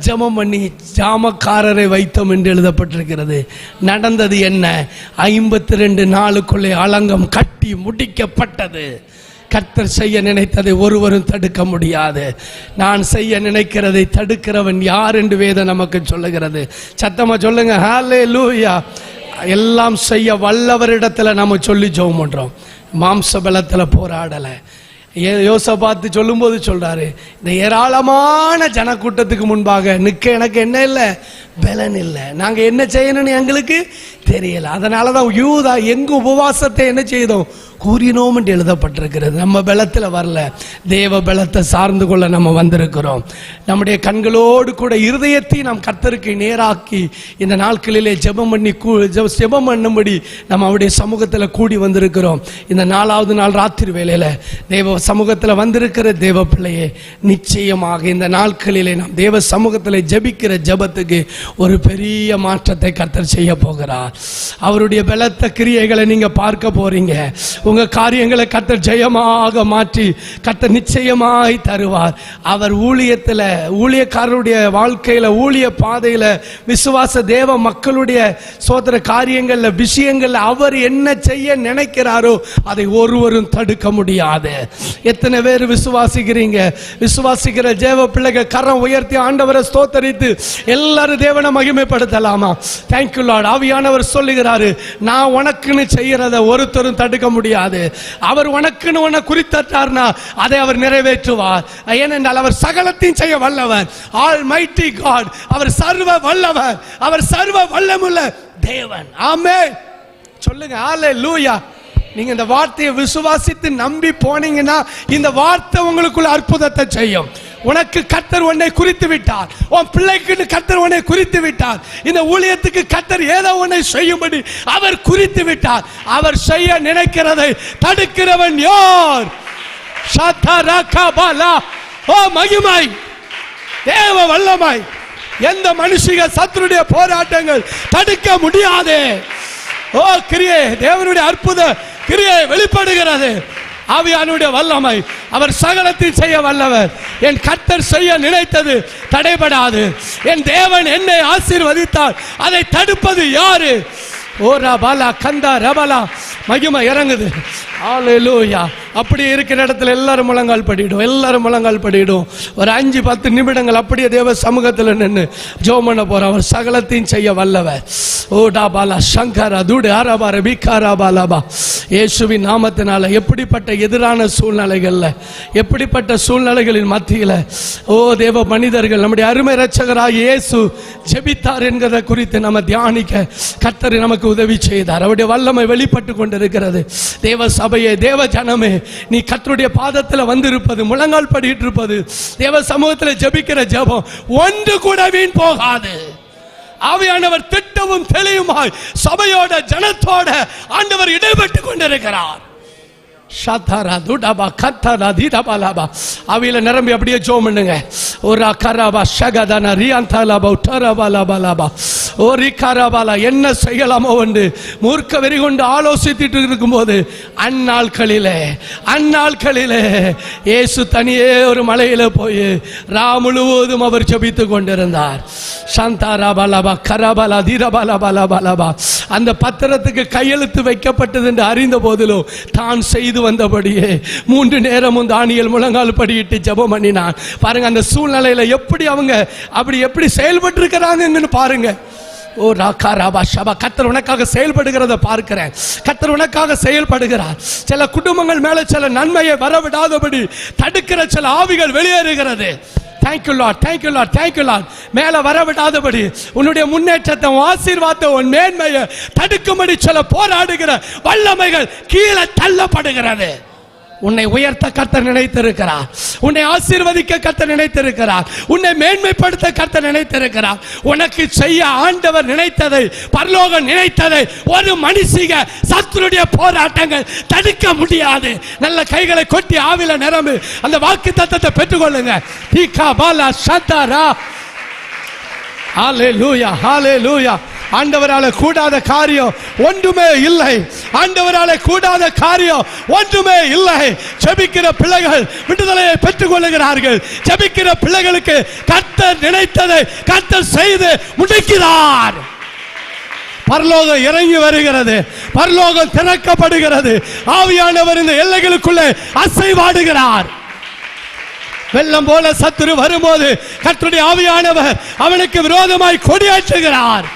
ஜெபம் பண்ணி ஜாமக்காரரை வைத்தோம் என்று எழுதப்பட்டிருக்கிறது. நடந்தது என்ன? 52 நாளுக்குள்ளே அலங்கம் கட்டி முடிக்கப்பட்டது. கர்த்தர் செய்ய நினைத்ததை ஒருவரும் தடுக்க முடியாது. நான் செய்ய நினைக்கிறதை தடுக்கிறவன் யார் என்று வேதம் நமக்கு சொல்லுகிறது. சத்தமா சொல்லுங்க, ஹல்லேலூயா. எல்லாம் செய்ய வல்லவரிடத்துல நம்ம சொல்லி ஜெபம் பண்றோம். மாம்ச பலத்துல போராடல. யோசபாத்து சொல்லும் போது சொல்றாரு, இந்த ஏராளமான ஜனக்கூட்டத்துக்கு முன்பாக நிற்க எனக்கு என்ன இல்லை, பலன் இல்லை. நாங்க என்ன செய்யணும்னு எங்களுக்கு தெரியல. அதனாலதான் யூதா எங்க உபவாசத்தை என்ன செய்தோம், கூறினோம் என்று எழுதப்பட்டிருக்கிறது. நம்ம பலத்தில் வரல, தேவ பலத்தை சார்ந்து கொள்ள நம்ம வந்திருக்கிறோம். நம்முடைய கண்களோடு கூட இருதயத்தை நாம் கர்த்தருக்கு நேராக்கி இந்த நாட்களிலே ஜெபம் பண்ணி ஜெபம் பண்ணும்படி நம்ம அவருடைய சமூகத்தில் கூடி வந்திருக்கிறோம். இந்த 4வது நாள் ராத்திரி வேளையில தேவ சமூகத்தில் வந்திருக்கிற தேவ பிள்ளையே, நிச்சயமாக இந்த நாட்களிலே நாம் தேவ சமூகத்தில் ஜெபிக்கிற ஜெபத்துக்கு ஒரு பெரிய மாற்றத்தை கர்த்தர் செய்ய போகிறார். அவருடைய பலத்த கிரியைகளை நீங்க பார்க்க போறீங்க. உங்க காரியங்களை கர்த்தர் ஜெயமாக மாற்றி கர்த்தர் நிச்சயமாய் தருவார். அவர் ஊழியத்தில், ஊழியக்காரருடைய வாழ்க்கையில, ஊழிய பாதையில, விசுவாச தேவ மக்களுடைய சோதர காரியங்கள்ல, விஷயங்கள்ல அவர் என்ன செய்ய நினைக்கிறாரோ அதை ஒருவரும் தடுக்க முடியாது. எத்தனை பேர் விசுவாசிக்கிறீங்க? விசுவாசிக்கிற தேவ பிள்ளைகள் கரம் உயர்த்தி ஆண்டவரை ஸ்தோத்தரித்து எல்லாரும் தேவனை மகிமைப்படுத்தலாமா? Thank you Lord. ஆவியானவர் சொல்லுகிறாரு, நான் உனக்குன்னு செய்யறத ஒருத்தரும் தடுக்க முடியாது. அவர் உனக்குன்னு உன்னை குறித்தார்னா அதை அவர் நிறைவேற்றுவார். ஏனென்றால் அவர் சகலத்தையும் செய்ய வல்லவர். Almighty God. அவர் சர்வ வல்லவர். அவர் சர்வ வல்லமுள்ள தேவன். ஆமென். சொல்லுங்க, ஹல்லேலூயா. நீங்க இந்த வார்த்தையை விசுவாசித்து நம்பி போனீங்கன்னா இந்த வார்த்தை உங்களுக்குள்ள அற்புதத்தை செய்யும். உனக்கு கர்த்தர் உன்னை குறித்து விட்டார், உன் பிள்ளைக்கு கர்த்தர் உன்னை குறித்து விட்டார், இந்த ஊழியத்துக்கு கர்த்தர் ஏதோ ஒன்றை செய்யும்படி அவர் குறித்து விட்டார். அவர் செய்ய நினைக்கிறதை தடுக்கிறவன் யார்? ஓ மகிமை, தேவ வல்லமை, எந்த மனுஷிக சத்துருடைய போராட்டங்கள் தடுக்க முடியாது. ஓ கிரியை, தேவனுடைய அற்புத கிரியை வெளிப்படுகிறது. ஆவியானுடைய வல்லமை, அவர் சகலத்தில் செய்ய வல்லவர். என் கர்த்தர் செய்ய நினைத்தது தடைபடாது. என் தேவன் என்னை ஆசீர்வதித்தார், அதை தடுப்பது யாரு? ஓ ரபாலா கந்தா ரபாலா, மகிமை இறங்குது. ஹல்லேலூயா. அப்படி இருக்கிற இடத்துல எல்லாரும் முழங்கால் படிடும், எல்லாரும் முழங்கால் படிடும். ஒரு 5-10 நிமிடங்கள் அப்படியே தேவ சமூகத்தில் நின்று ஜெபம் பண்ண போறோம். அவர் சகலத்தையும் செய்ய வல்லவர். ஓ டாபாலா சங்கரா தூடு ஆராபார பிகாரா பாலாபா. இயேசுவின் நாமத்தினால எப்படிப்பட்ட எதிரான சூழ்நிலைகள்ல, எப்படிப்பட்ட சூழ்நிலைகளின் மத்தியில் ஓ தேவ மனிதர்கள் நம்முடைய அருமை இரட்சகராகிய இயேசு ஜெபித்தார் என்கிறத குறித்து நம்ம தியானிக்க கர்த்தர் நமக்கு உதவி செய்தார். அவருடைய வல்லமை வெளிப்பட்டு கொண்டிருக்கிறது. தேவ சபையே, தேவ ஜனமே, நீ கர்த்தருடைய பாதத்தில் வந்திருப்பது, முழங்கால் படிட்டு இருப்பது, தேவ சமூகத்தில் ஜெபிக்கிற ஜெபம் ஒன்று கூட வீண் போகாது. ஆவியானவர் திட்டமும் தெளிவுமாய் சபையோட ஜனத்தோட ஆண்டவர் இடைப்பட்டு கொண்டிருக்கிறார். அவையில நிரம்பி அப்படியே ஜெபம் பண்ணுங்க. ஒரு கராபா ஷகதன ரியாந்தலபா உட்டரபாலபாலபா ஓ ரிகாரபாலா. என்ன செய்யலாமோ என்று மூர்க்க வெறி கொண்டு ஆலோசித்துட்டு இருக்கும்போது அந்நாட்களிலே இயேசு தனியே ஒரு மலையில போய் முழுவதும் அவர் ஜெபித்து கொண்டிருந்தார். சாந்தாராபாலபா கராபாலா தீரபாலபாலபாலபா. அந்த பத்திரத்துக்கு கையெழுத்து வைக்கப்பட்டது என்று அறிந்த போதிலும் தான் செய்து வந்தபடியே 3 நேரமும் தானியேல் முழங்கால் படியிட்டு ஜெபம் பண்ணினான். பாருங்க அந்த சூழ்நிலையில எப்படி செயல்பட்டு இருக்கிறாங்கன்னு பாருங்க. ஓ ராகாராபா ஷபா. கர்த்தர் உனக்காக செயல்படுகிறத பார்க்கிறேன். கர்த்தர் உனக்காக செயல்படுகிறார். சில குடும்பங்கள் மேல சில நன்மையை வரவிடாதபடி தடுக்கிற சில ஆவிகள் வெளியேறுகிறது. Thank you Lord, thank you Lord, thank you Lord. மேல வரவிடாதபடி உன்னுடைய முன்னேற்றத்தை, ஆசீர்வாதத்தை, உன் மேன்மையை தடுக்கும்படி சில போராடுகிற வல்லமைகள் கீழே தள்ளப்படுகிறது. உன்னை உயர்த்த கர்த்தர் நினைத்திருக்கிறார். உன்னை ஆசீர்வதிக்க கர்த்தர் நினைத்திருக்கிறார். உன்னை மேன்மைப்படுத்த கர்த்தர் நினைத்திருக்கிறார். உனக்கு செய்ய ஆண்டவர் நினைத்ததை, பரலோகம் நினைத்ததை ஒரு மனுஷிக சத்துருடைய போராட்டங்கள் தடுக்க முடியாது. நல்ல கைகளை கொட்டி ஆவில நிரம்பி அந்த வாக்குத்தத்தத்தை பெற்றுக்கொள்ளுங்க. தீகா பாலா சத்தாரா. ஹல்லேலூயா, ஹல்லேலூயா. ஆண்டவரால கூடாத காரியம் ஒன்றுமே இல்லை. ஆண்டவரால கூடாத காரியம் ஒன்றுமே இல்லை. ஜெபிக்கிற பிள்ளைகள் விடுதலையை பெற்றுக் கொள்ளுகிறார்கள். ஜெபிக்கிற பிள்ளைகளுக்கு கர்த்தர் நினைத்ததை கர்த்தர் செய்து முடிக்கிறார். பரலோகம் இறங்கி வருகிறது. பரலோகம் திறக்கப்படுகிறது. ஆவியானவர் இந்த எல்லைகளுக்குள்ளே அசைவாடுகிறார். வெள்ளம் போல சத்துரு வரும்போது கர்த்தருடைய ஆவியானவர் அவனுக்கு விரோதமாய் கொடியேற்றுகிறார்.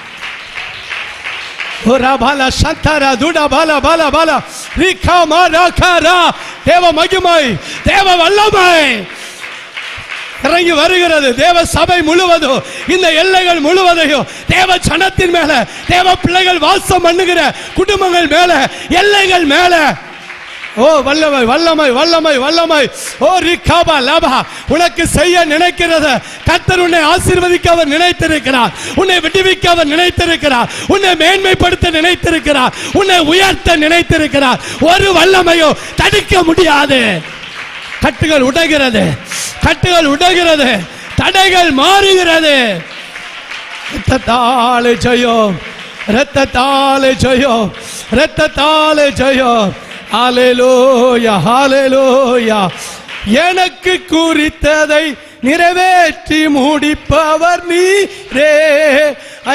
தேவ மகிமை, தேவ வல்லமை இறங்கி வருகிறது. தேவ சபை முழுவதும், இந்த எல்லைகள் முழுவதையும் தேவ ஜனத்தின் மேல, தேவ பிள்ளைகள் வாசம் பண்ணுகிற குடும்பங்கள் மேல, எல்லைகள் மேல ஓ வல்லமை, வல்லமை, வல்லமை, வல்லமை. ஓ ரிகாபா லபா. உனக்கு செய்ய நினைக்கிறத கர்த்தர் உன்னை ஆசீர்வதிக்க அவர் நினைத்திருக்கிறார். உன்னை விடுவிக்க அவர் நினைத்திருக்கிறார். உன்னை மேன்மைப்படுத்த நினைத்திருக்கிறார். உன்னை உயர்த்த நினைத்திருக்கிறார். ஒரு வல்லமையோ தடுக்க முடியாது. கட்டுகள் உடைகிறது, கட்டுகள் உடைகிறது, தடைகள் மாறுகிறது. இரத்தத்தாலே ஜெயம், இரத்தத்தாலே ஜெயம், இரத்தத்தாலே ஜெயம். ஹல்லேலூயா, ஹல்லேலூயா. எனக்கு குறித்ததை நிறைவேற்றி முடிப்பவர் நீரே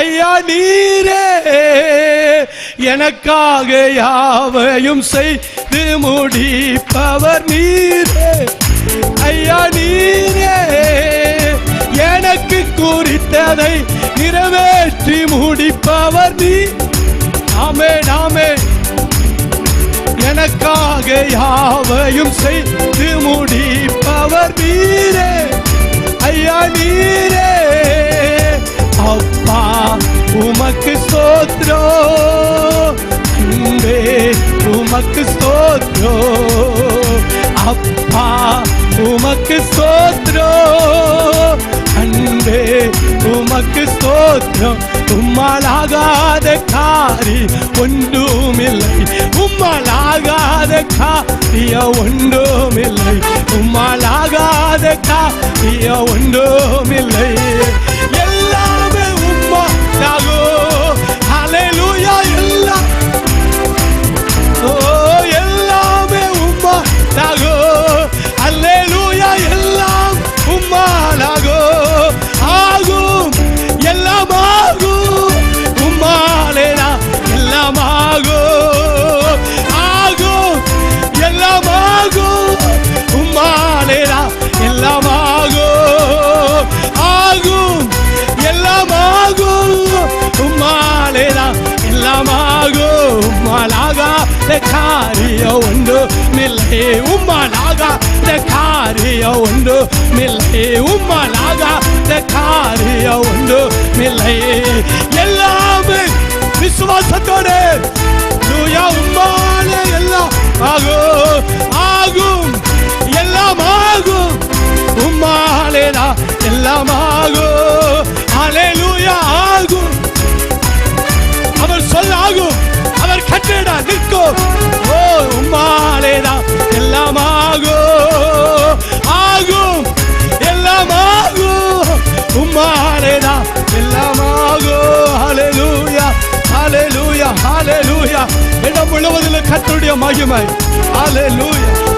ஐயா, நீரே. எனக்காக யாவையும் செய்து முடிப்பவர் நீரே ஐயா, நீரே. எனக்கு குறித்ததை நிறைவேற்றி முடிப்பவர் நீ. ஆமென், ஆமென். எனக்காக யாவையும் செய்து முடிப்பவர் நீரே ஐயா, நீரே. அப்பா உமக்கு ஸ்தோத்திரம், அன்பே உமக்கு உமக்கு ஸ்தோத்திரம். அப்பா உமக்கு ஸ்தோத்திரம். அன்பே உமக்கு ஸ்தோத்திரம். உம்மாலாகாத காரி ஒன்றுமில்லை. உம்மாலாகாத காரிய ஒன்றுமில்லை. உம்மாலாகாத காரிய ஒன்றுமில்லை. எல்லாமே உம்மாலாகோ. ஹல்லேலூயா. எல்லாம் எல்லாமே உம்மாலாகோ. ஹல்லேலூயா. எல்லாம் உம்மாலாகோ. ஆகும் எல்லாம் ஆகும். உம்மாலேனா எல்லாம் ஆகும். ஆகும் எல்லாம் ஆகும். உம்மாலேனா எல்லாம் ஆகும். ஆகும் எல்லாம் ஆகும். உம்மாலேனா எல்லாம் ஆகும். உம்மாலாகாத காரியம் ஒன்றுமில்லை. உம்மாலாகாத காரியம் ஒன்றுமில்லை. உம்மாலாகாத காரியம் ஒன்றுமில்லை. எல்லாமே விசுவாசத்தோடு உம்மாலே எல்லாம் ஆகும். ஆகும் எல்லாம் ஆகும். உம்மாலேனா எல்லாம் ஆகும். ஹல்லேலூயா. ஆகும். அவர் சொல்லாகும். அவர் கட்டடா நிற்கும். ஓ உம்மாலேனா எல்லாம் ஆகும். ஆகும் எல்லாம் ஆகும். உம்மாலேனா எல்லாம் ஆகும். ஹல்லேலூயா. ஹல்லேலூயா. ஹல்லேலூயா. இடம் முழுவதிலும் கர்த்தருடைய மகிமை. ஹல்லேலூயா.